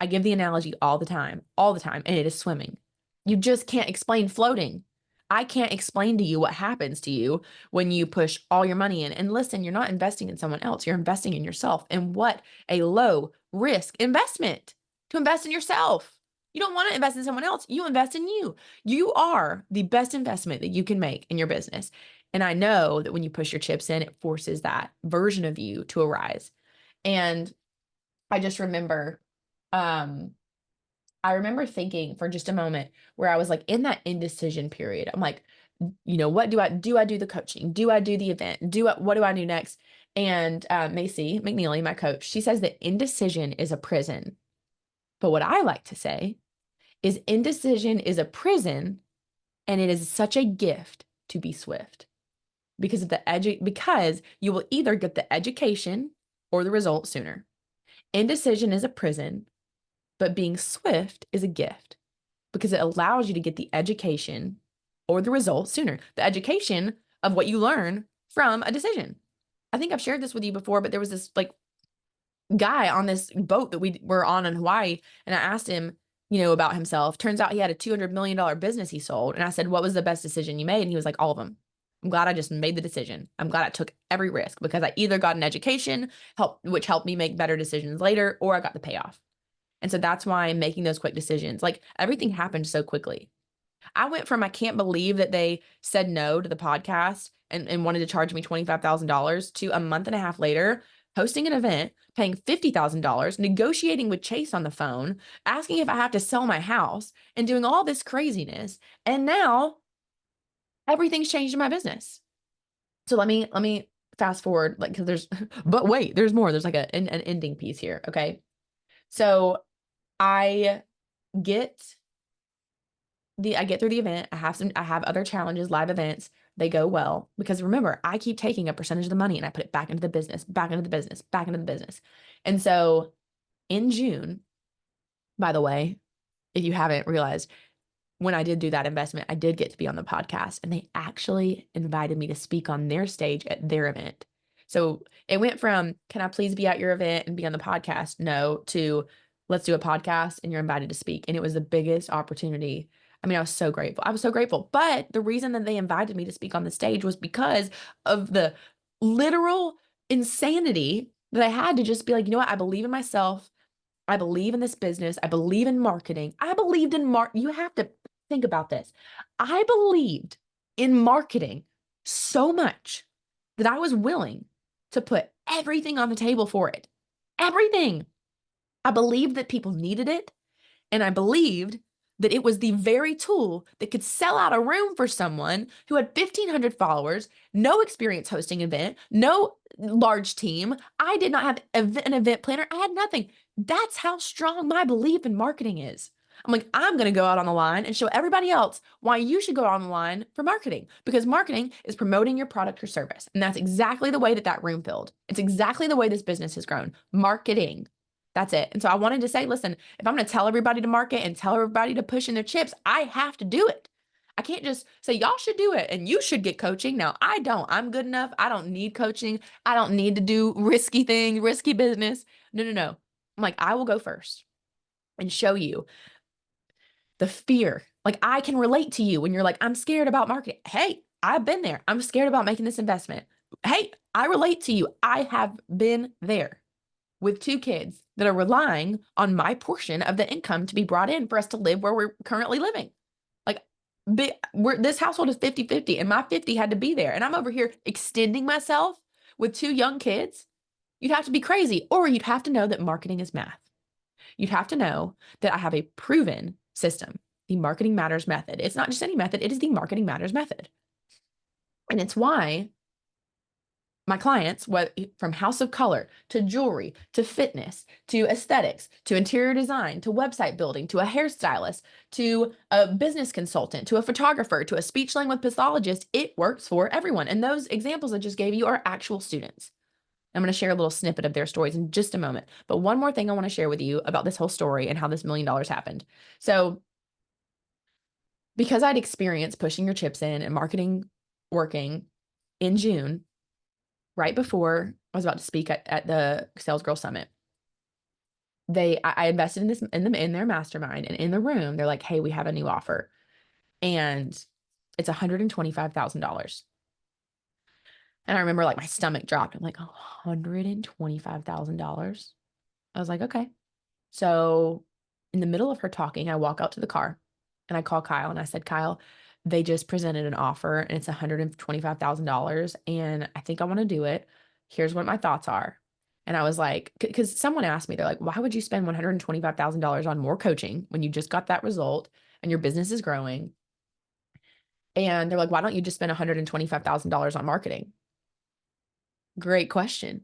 I give the analogy all the time, and it is swimming. You just can't explain floating. I can't explain to you what happens to you when you push all your money in. And listen, you're not investing in someone else. You're investing in yourself. And what a low risk investment to invest in yourself. You don't want to invest in someone else. You invest in you. You are the best investment that you can make in your business. And I know that when you push your chips in, it forces that version of you to arise. And I just remember, I remember thinking for just a moment where I was like in that indecision period. I'm like, what do I do? I do the coaching? Do I do the event? What do I do next? And Macy McNeely, my coach, she says that indecision is a prison. But what I like to say is indecision is a prison, and it is such a gift to be swift, because because you will either get the education or the result sooner. Indecision is a prison, but being swift is a gift, because it allows you to get the education or the result sooner. The education of what you learn from a decision. I think I've shared this with you before, but there was this guy on this boat that we were on in Hawaii, and I asked him, about himself. Turns out he had a $200 million business he sold. And I said, what was the best decision you made? And he was like, all of them. I'm glad I just made the decision. I'm glad I took every risk, because I either got an education, which helped me make better decisions later, or I got the payoff. And so that's why I'm making those quick decisions. Like, everything happened so quickly. I went from, I can't believe that they said no to the podcast and wanted to charge me $25,000, to a month and a half later, hosting an event, paying $50,000, negotiating with Chase on the phone, asking if I have to sell my house, and doing all this craziness. And now everything's changed in my business. So let me fast forward, because but wait, there's more. There's an ending piece here. Okay. So I get through the event. I have other challenges, live events. They go well, because remember, I keep taking a percentage of the money and I put it back into the business, back into the business, back into the business. And so in June, by the way, if you haven't realized, when I did do that investment, I did get to be on the podcast, and they actually invited me to speak on their stage at their event. So it went from, can I please be at your event and be on the podcast? No, to let's do a podcast and you're invited to speak. And it was the biggest opportunity. I mean, I was so grateful. I was so grateful. But the reason that they invited me to speak on the stage was because of the literal insanity that I had to just be like, I believe in myself. I believe in this business. I believe in marketing. I believed in you have to think about this. I believed in marketing so much that I was willing to put everything on the table for it. Everything. I believed that people needed it. And I believed that it was the very tool that could sell out a room for someone who had 1,500 followers, no experience hosting an event, no large team. I did not have an event planner. I had nothing. That's how strong my belief in marketing is. I'm like, I'm going to go out on the line and show everybody else why you should go out on the line for marketing, because marketing is promoting your product or service. And that's exactly the way that room filled. It's exactly the way this business has grown. Marketing. That's it. And so I wanted to say, listen, if I'm going to tell everybody to market and tell everybody to push in their chips, I have to do it. I can't just say, y'all should do it and you should get coaching. No, I don't. I'm good enough. I don't need coaching. I don't need to do risky things, risky business. No, no, no. I'm like, I will go first and show you the fear. Like, I can relate to you when you're like, I'm scared about marketing. Hey, I've been there. I'm scared about making this investment. Hey, I relate to you. I have been there with 2 kids that are relying on my portion of the income to be brought in for us to live where we're currently living. Like, this household is 50-50, and my 50 had to be there. And I'm over here extending myself with 2 young kids. You'd have to be crazy, or you'd have to know that marketing is math. You'd have to know that I have a proven system, the Marketing Matters method. It's not just any method, it is the Marketing Matters method. And it's why my clients, from house of color to jewelry to fitness to aesthetics to interior design to website building to a hairstylist to a business consultant to a photographer to a speech language pathologist, it works for everyone. And those examples I just gave you are actual students. I'm going to share a little snippet of their stories in just a moment. But one more thing I want to share with you about this whole story and how this $1 million happened. So, because I'd experienced pushing your chips in and marketing working in June, right before I was about to speak at the Sales Girl Summit, I invested in this in their mastermind, and in the room, they're like, hey, we have a new offer. And it's $125,000. And I remember like my stomach dropped. I'm like, $125,000. I was like, okay. So in the middle of her talking, I walk out to the car and I call Kyle and I said, Kyle, they just presented an offer and it's $125,000. And I think I want to do it. Here's what my thoughts are. And I was like, because someone asked me, they're like, why would you spend $125,000 on more coaching when you just got that result and your business is growing? And they're like, why don't you just spend $125,000 on marketing? Great question.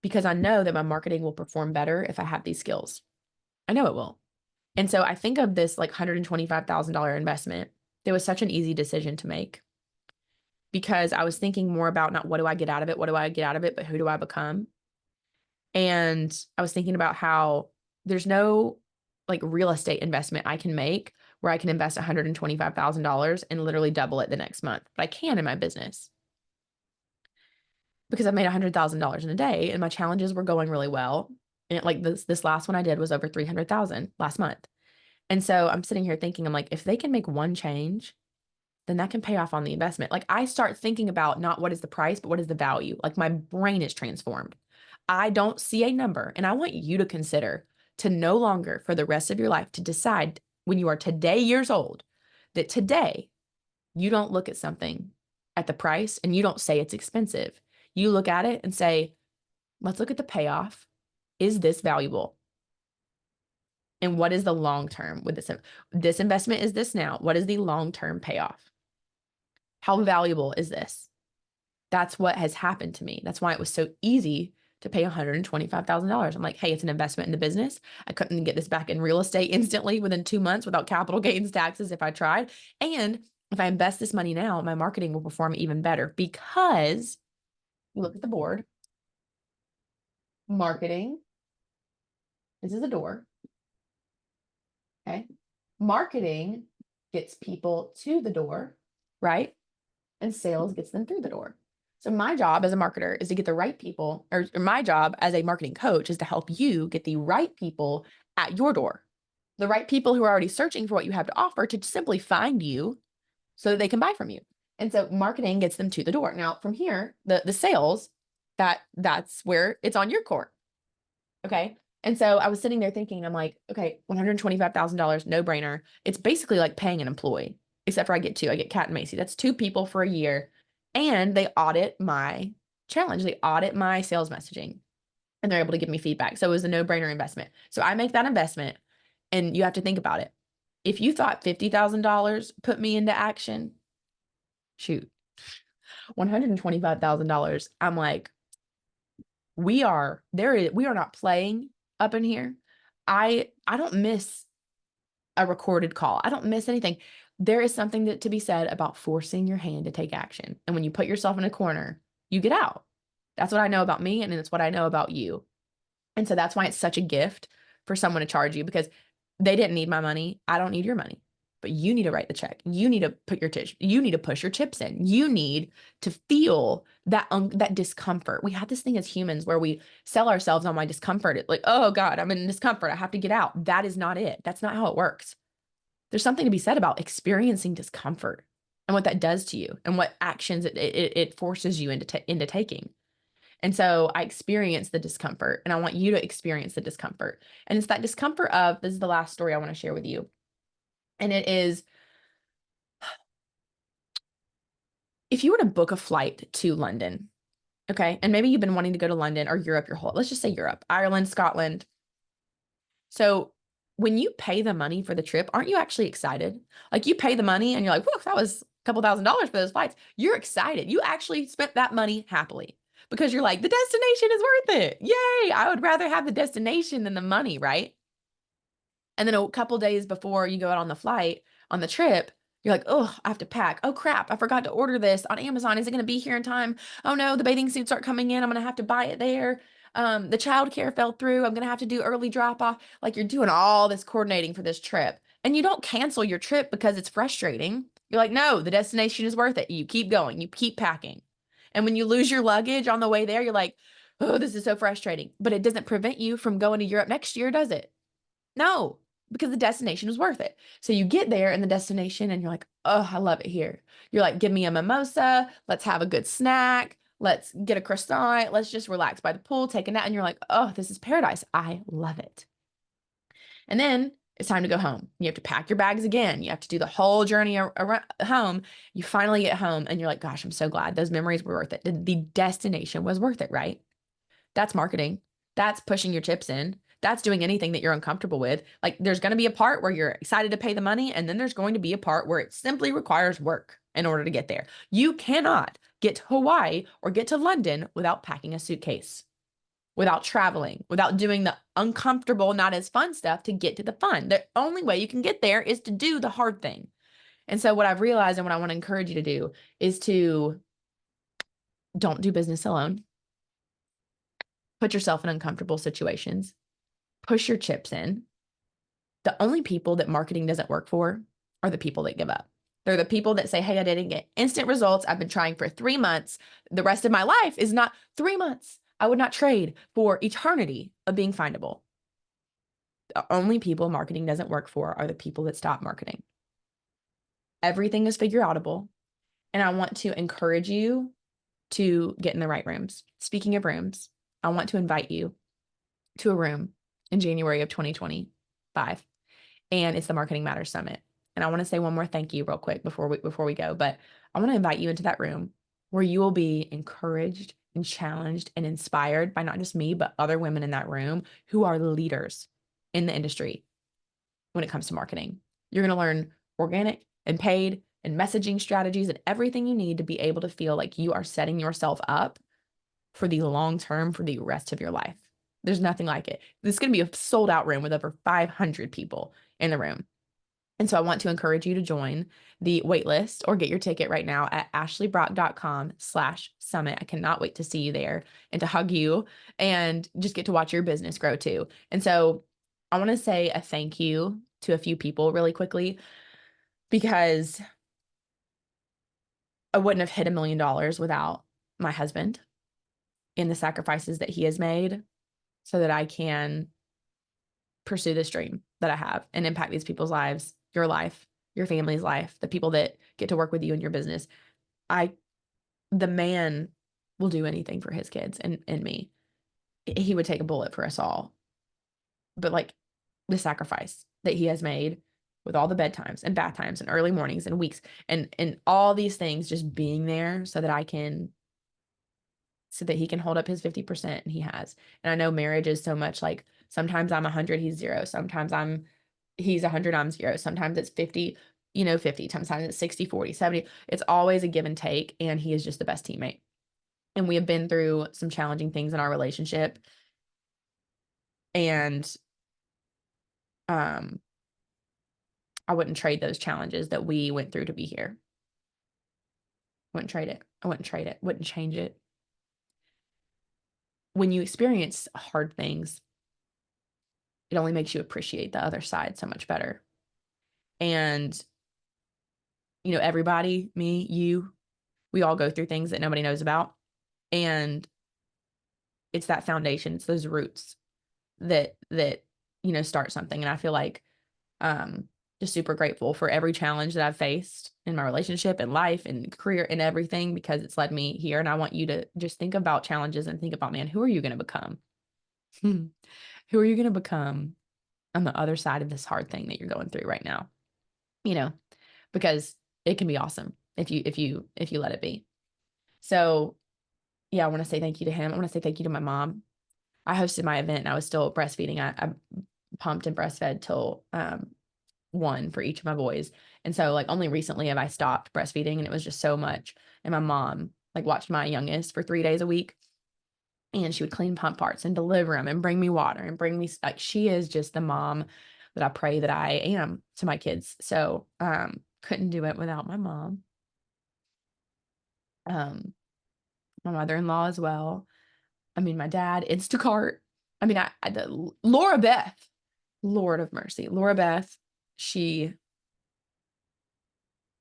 Because I know that my marketing will perform better if I have these skills. I know it will. And so I think of this like $125,000 investment. It was such an easy decision to make because I was thinking more about not what do I get out of it? What do I get out of it? But who do I become? And I was thinking about how there's no like real estate investment I can make where I can invest $125,000 and literally double it the next month. But I can in my business because I've made $100,000 in a day and my challenges were going really well. And like this last one I did was over 300,000 last month. And so I'm sitting here thinking, I'm like, if they can make one change, then that can pay off on the investment. Like I start thinking about not what is the price, but what is the value. Like my brain is transformed. I don't see a number. And I want you to consider to no longer for the rest of your life to decide when you are today years old that today you don't look at something at the price and you don't say it's expensive. You look at it and say, let's look at the payoff. Is this valuable? And what is the long term with this? This investment is this now. What is the long-term payoff? How valuable is this? That's what has happened to me. That's why it was so easy to pay $125,000. I'm like, hey, it's an investment in the business. I couldn't get this back in real estate instantly within 2 months without capital gains taxes if I tried. And if I invest this money now, my marketing will perform even better because you look at the board. Marketing. This is a door. Okay. Marketing gets people to the door, right? And sales gets them through the door. So my job as a marketer is to get the right people, or my job as a marketing coach is to help you get the right people at your door. The right people who are already searching for what you have to offer to simply find you so that they can buy from you. And so marketing gets them to the door. Now from here, the sales, that's where it's on your court. Okay. And so I was sitting there thinking, I'm like, okay, $125,000, no brainer. It's basically like paying an employee, except for I get Cat and Macy. That's 2 people for a year. And they audit my challenge. They audit my sales messaging and they're able to give me feedback. So it was a no brainer investment. So I make that investment And you have to think about it. If you thought $50,000 put me into action, shoot, $125,000. I'm like, we are not playing up in here. I don't miss a recorded call. I don't miss anything. There is something to be said about forcing your hand to take action. And when you put yourself in a corner, you get out. That's what I know about me, and it's what I know about you. And so that's why it's such a gift for someone to charge you, because they didn't need my money. I don't need your money. But you need to write the check. You need to you need to push your chips in. You need to feel that discomfort. We have this thing as humans where we sell ourselves on my discomfort. It's like, oh God, I'm in discomfort. I have to get out. That is not it. That's not how it works. There's something to be said about experiencing discomfort and what that does to you and what actions it forces you into taking. And so I experience the discomfort, and I want you to experience the discomfort. And it's that discomfort of, this is the last story I want to share with you. And it is, if you were to book a flight to London, okay, and maybe you've been wanting to go to London or Europe let's just say Europe, Ireland, Scotland. So when you pay the money for the trip, aren't you actually excited? Like, you pay the money and you're like, whoa, that was a couple $1,000s for those flights. You're excited. You actually spent that money happily because you're like, the destination is worth it. Yay. I would rather have the destination than the money, right? And then a couple days before you go out on the flight, on the trip, you're like, oh, I have to pack. Oh, crap. I forgot to order this on Amazon. Is it going to be here in time? Oh, no, the bathing suits aren't coming in. I'm going to have to buy it there. The childcare fell through. I'm going to have to do early drop off. Like, you're doing all this coordinating for this trip. And you don't cancel your trip because it's frustrating. You're like, no, the destination is worth it. You keep going. You keep packing. And when you lose your luggage on the way there, you're like, oh, this is so frustrating. But it doesn't prevent you from going to Europe next year, does it? No, because the destination was worth it. So you get there in the destination and you're like, oh, I love it here. You're like, give me a mimosa. Let's have a good snack. Let's get a croissant. Let's just relax by the pool, take a nap. And you're like, oh, this is paradise. I love it. And then it's time to go home. You have to pack your bags again. You have to do the whole journey around home. You finally get home and you're like, gosh, I'm so glad those memories were worth it. The destination was worth it, right? That's marketing. That's pushing your chips in. That's doing anything that you're uncomfortable with. Like, there's going to be a part where you're excited to pay the money, and then there's going to be a part where it simply requires work in order to get there. You cannot get to Hawaii or get to London without packing a suitcase, without traveling, without doing the uncomfortable, not as fun stuff to get to the fun. The only way you can get there is to do the hard thing. And so what I've realized and what I want to encourage you to do is to don't do business alone. Put yourself in uncomfortable situations. Push your chips in. The only people that marketing doesn't work for are the people that give up. They're the people that say, hey, I didn't get instant results. I've been trying for 3 months. The rest of my life is not 3 months. I would not trade for eternity of being findable. The only people marketing doesn't work for are the people that stop marketing. Everything is figure outable. And I want to encourage you to get in the right rooms. Speaking of rooms, I want to invite you to a room in January of 2025. And it's the Marketing Matters Summit. And I want to say one more thank you real quick before we go, but I want to invite you into that room where you will be encouraged and challenged and inspired by not just me, but other women in that room who are leaders in the industry when it comes to marketing. You're going to learn organic and paid and messaging strategies and everything you need to be able to feel like you are setting yourself up for the long term, for the rest of your life. There's nothing like it. This is going to be a sold out room with over 500 people in the room. And so I want to encourage you to join the waitlist or get your ticket right now at ashleybrock.com/summit. I cannot wait to see you there and to hug you and just get to watch your business grow too. And so I want to say a thank you to a few people really quickly, because I wouldn't have hit $1 million without my husband and the sacrifices that he has made so that I can pursue this dream that I have and impact these people's lives, your life, your family's life, the people that get to work with you in your business. The man will do anything for his kids and me. He would take a bullet for us all. But like, the sacrifice that he has made with all the bedtimes and bath times and early mornings and weeks and all these things, just being there so that he can hold up his 50%, and he has. And I know marriage is so much like, sometimes I'm 100, he's 0. Sometimes I'm he's 100, I'm 0. Sometimes it's 50, 50, sometimes it's 60, 40, 70. It's always a give and take, and he is just the best teammate. And we have been through some challenging things in our relationship, and I wouldn't trade those challenges that we went through to be here. Wouldn't trade it. I wouldn't trade it. Wouldn't change it. When you experience hard things, it only makes you appreciate the other side so much better. And, everybody, me, you, we all go through things that nobody knows about. And it's that foundation, it's those roots that start something. And I feel like just super grateful for every challenge that I've faced in my relationship and life and career and everything, because it's led me here. And I want you to just think about challenges and think about, man, who are you going to become? Who are you going to become on the other side of this hard thing that you're going through right now? Because it can be awesome if you let it be. So yeah, I want to say thank you to him. I want to say thank you to my mom. I hosted my event and I was still breastfeeding. I pumped and breastfed till 1 for each of my boys. And so like only recently have I stopped breastfeeding, and it was just so much. And my mom like watched my youngest for 3 days a week, and she would clean pump parts and deliver them and bring me water and bring me, like, she is just the mom that I pray that I am to my kids. So couldn't do it without my mom. My mother-in-law as well. I mean, my dad, Instacart. I mean, Laura Beth, Lord of mercy. Laura Beth,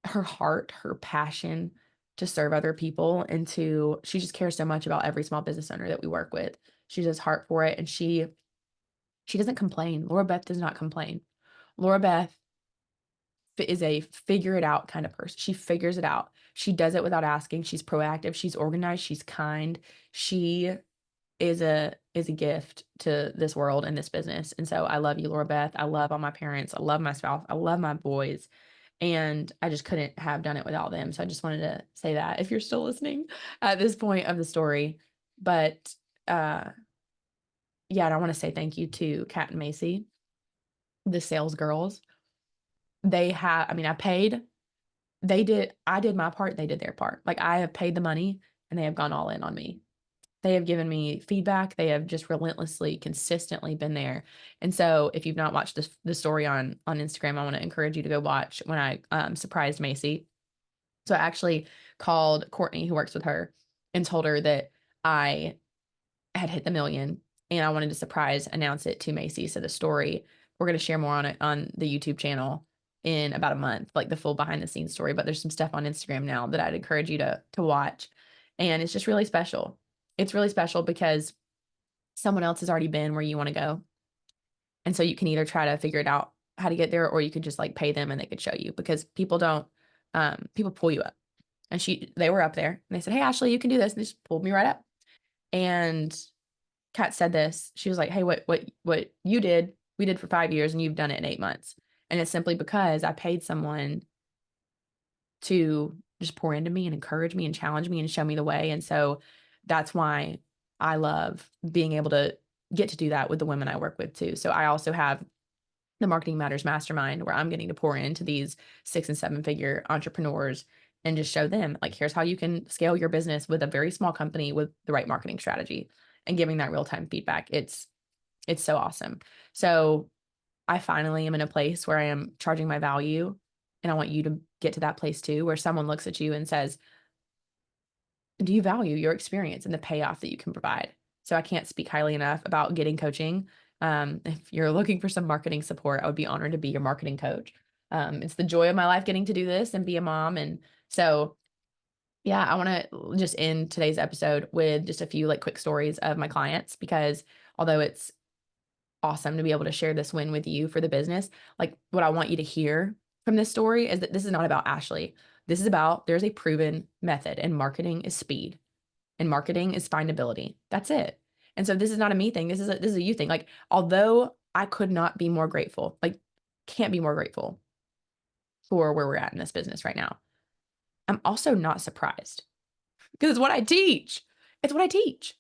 her heart, her passion to serve other people, and she just cares so much about every small business owner that we work with. She has heart for it, and she doesn't complain. Laura Beth does not complain. Laura Beth is a figure it out kind of person. She figures it out. She does it without asking. She's proactive. She's organized. She's kind. She is a gift to this world and this business. And so I love you, Laura Beth. I love all my parents. I love my spouse. I love my boys. And I just couldn't have done it without them. So I just wanted to say that if you're still listening at this point of the story. But yeah, and I want to say thank you to Kat and Macy, the sales girls. I did my part, they did their part. Like, I have paid the money and they have gone all in on me. They have given me feedback. They have just relentlessly, consistently been there. And so if you've not watched the story on Instagram, I want to encourage you to go watch when I surprised Macy. So I actually called Courtney, who works with her, and told her that I had hit the million and I wanted to announce it to Macy. So the story, we're going to share more on it on the YouTube channel in about a month, like the full behind the scenes story. But there's some stuff on Instagram now that I'd encourage you to watch. And it's just really special. It's really special because someone else has already been where you want to go. And so you can either try to figure it out how to get there, or you could just like pay them and they could show you, because people pull you up. And they were up there and they said, "Hey, Ashley, you can do this." And they just pulled me right up. And Kat said this. She was like, "Hey, what you did, we did for 5 years and you've done it in 8 months." And it's simply because I paid someone to just pour into me and encourage me and challenge me and show me the way. And so that's why I love being able to get to do that with the women I work with too. So I also have the Marketing Matters Mastermind, where I'm getting to pour into these 6 and 7 figure entrepreneurs and just show them, like, here's how you can scale your business with a very small company with the right marketing strategy, and giving that real-time feedback. It's so awesome. So I finally am in a place where I am charging my value, and I want you to get to that place too, where someone looks at you and says, do you value your experience and the payoff that you can provide? So I can't speak highly enough about getting coaching. If you're looking for some marketing support, I would be honored to be your marketing coach. It's the joy of my life getting to do this and be a mom. And so, yeah, I want to just end today's episode with just a few like quick stories of my clients, because although it's awesome to be able to share this win with you for the business, like, what I want you to hear from this story is that this is not about Ashley. This is about, there's a proven method, and marketing is speed, and marketing is findability. That's it. And so this is not a me thing. This is a you thing. Like, although I could not be more grateful, like, can't be more grateful for where we're at in this business right now, I'm also not surprised, because it's what I teach. It's what I teach.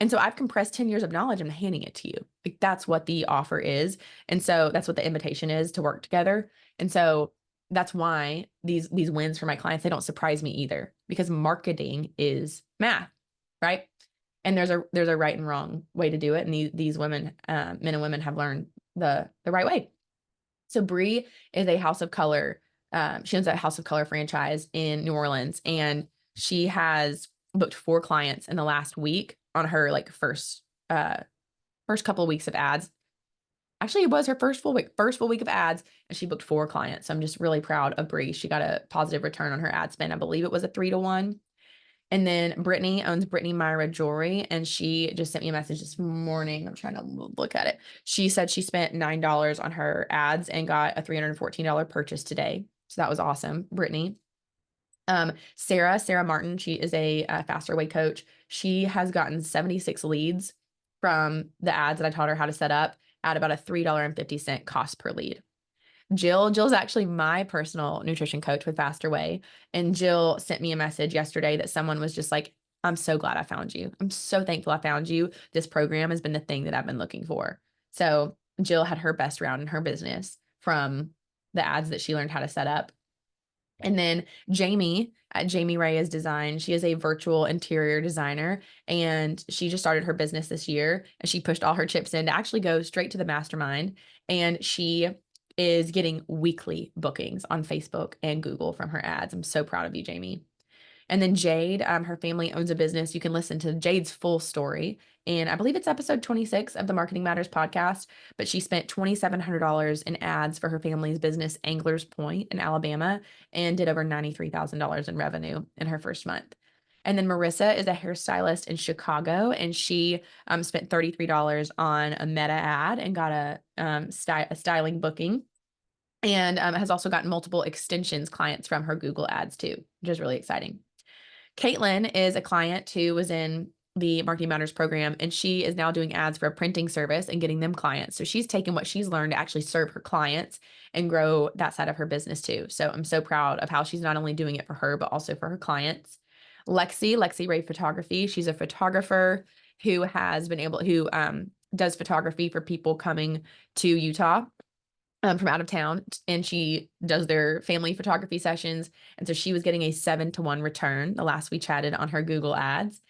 And so I've compressed 10 years of knowledge. I'm handing it to you. Like that's what the offer is. And so that's what the invitation is to work together. And so that's why these wins for my clients, they don't surprise me either, because marketing is math, right? And there's a right and wrong way to do it. And these women, men and women have learned the right way. So Bree is a House of Color. She owns a House of Color franchise in New Orleans, and she has booked 4 clients in the last week on her like first couple of weeks of ads. Actually, it was her first full week of ads, and she booked 4 clients. So I'm just really proud of Bree. She got a positive return on her ad spend. I believe it was a 3-to-1. And then Brittany owns Brittany Myra Jewelry, and she just sent me a message this morning. I'm trying to look at it. She said she spent $9 on her ads and got a $314 purchase today. So that was awesome, Brittany. Sarah Martin, she is a faster way coach. She has gotten 76 leads from the ads that I taught her how to set up at about a $3.50 cost per lead. Jill's actually my personal nutrition coach with Faster Way. And Jill sent me a message yesterday that someone was just like, I'm so glad I found you. I'm so thankful I found you. This program has been the thing that I've been looking for. So Jill had her best round in her business from the ads that she learned how to set up. And then Jamie at Jamie Reyes Design, she is a virtual interior designer, and she just started her business this year, and she pushed all her chips in to actually go straight to the mastermind. And she is getting weekly bookings on Facebook and Google from her ads. I'm so proud of you, Jamie. And then Jade, her family owns a business. You can listen to Jade's full story. And I believe it's episode 26 of the Marketing Matters podcast, but she spent $2,700 in ads for her family's business, Anglers Point in Alabama, and did over $93,000 in revenue in her first month. And then Marissa is a hairstylist in Chicago, and she spent $33 on a Meta ad and got a styling booking, and has also gotten multiple extensions clients from her Google ads too, which is really exciting. Caitlin is a client who was in the Marketing Matters program, and she is now doing ads for a printing service and getting them clients. So she's taken what she's learned to actually serve her clients and grow that side of her business too. So I'm so proud of how she's not only doing it for her, but also for her clients. Lexi Ray Photography. She's a photographer who does photography for people coming to Utah from out of town, and she does their family photography sessions. And so she was getting a 7-to-1 return the last we chatted on her Google ads.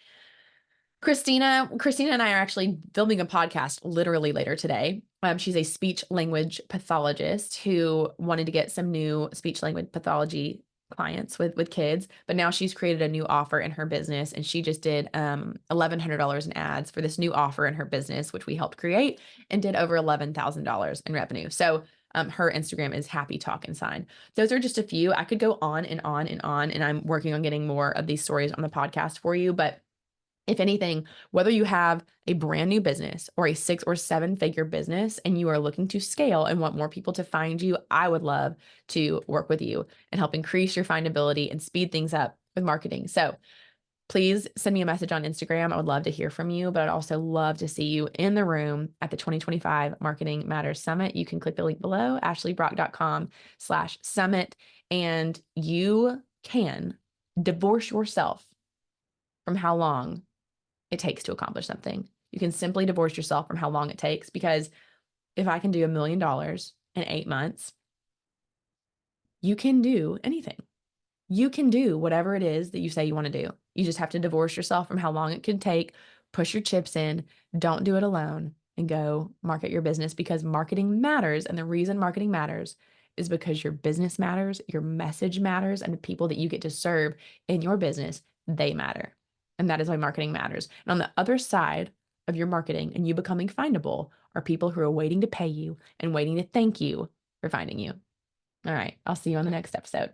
Christina and I are actually filming a podcast literally later today. She's a speech language pathologist who wanted to get some new speech language pathology clients with kids, but now she's created a new offer in her business, and she just did $1,100 in ads for this new offer in her business, which we helped create, and did over $11,000 in revenue. So her Instagram is Happy Talk and Sign. Those are just a few. I could go on and on and on, and I'm working on getting more of these stories on the podcast for you. But if anything, whether you have a brand new business or a 6 or 7-figure business and you are looking to scale and want more people to find you, I would love to work with you and help increase your findability and speed things up with marketing. So please send me a message on Instagram. I would love to hear from you, but I'd also love to see you in the room at the 2025 Marketing Matters Summit. You can click the link below, ashleybrock.com/summit, and you can divorce yourself from how long it takes to accomplish something. You can simply divorce yourself from how long it takes, because if I can do $1 million in 8 months, you can do anything. You can do whatever it is that you say you want to do. You just have to divorce yourself from how long it can take, push your chips in, don't do it alone, and go market your business, because marketing matters. And the reason marketing matters is because your business matters, your message matters, and the people that you get to serve in your business, they matter. And that is why marketing matters. And on the other side of your marketing and you becoming findable are people who are waiting to pay you and waiting to thank you for finding you. All right, I'll see you on the next episode.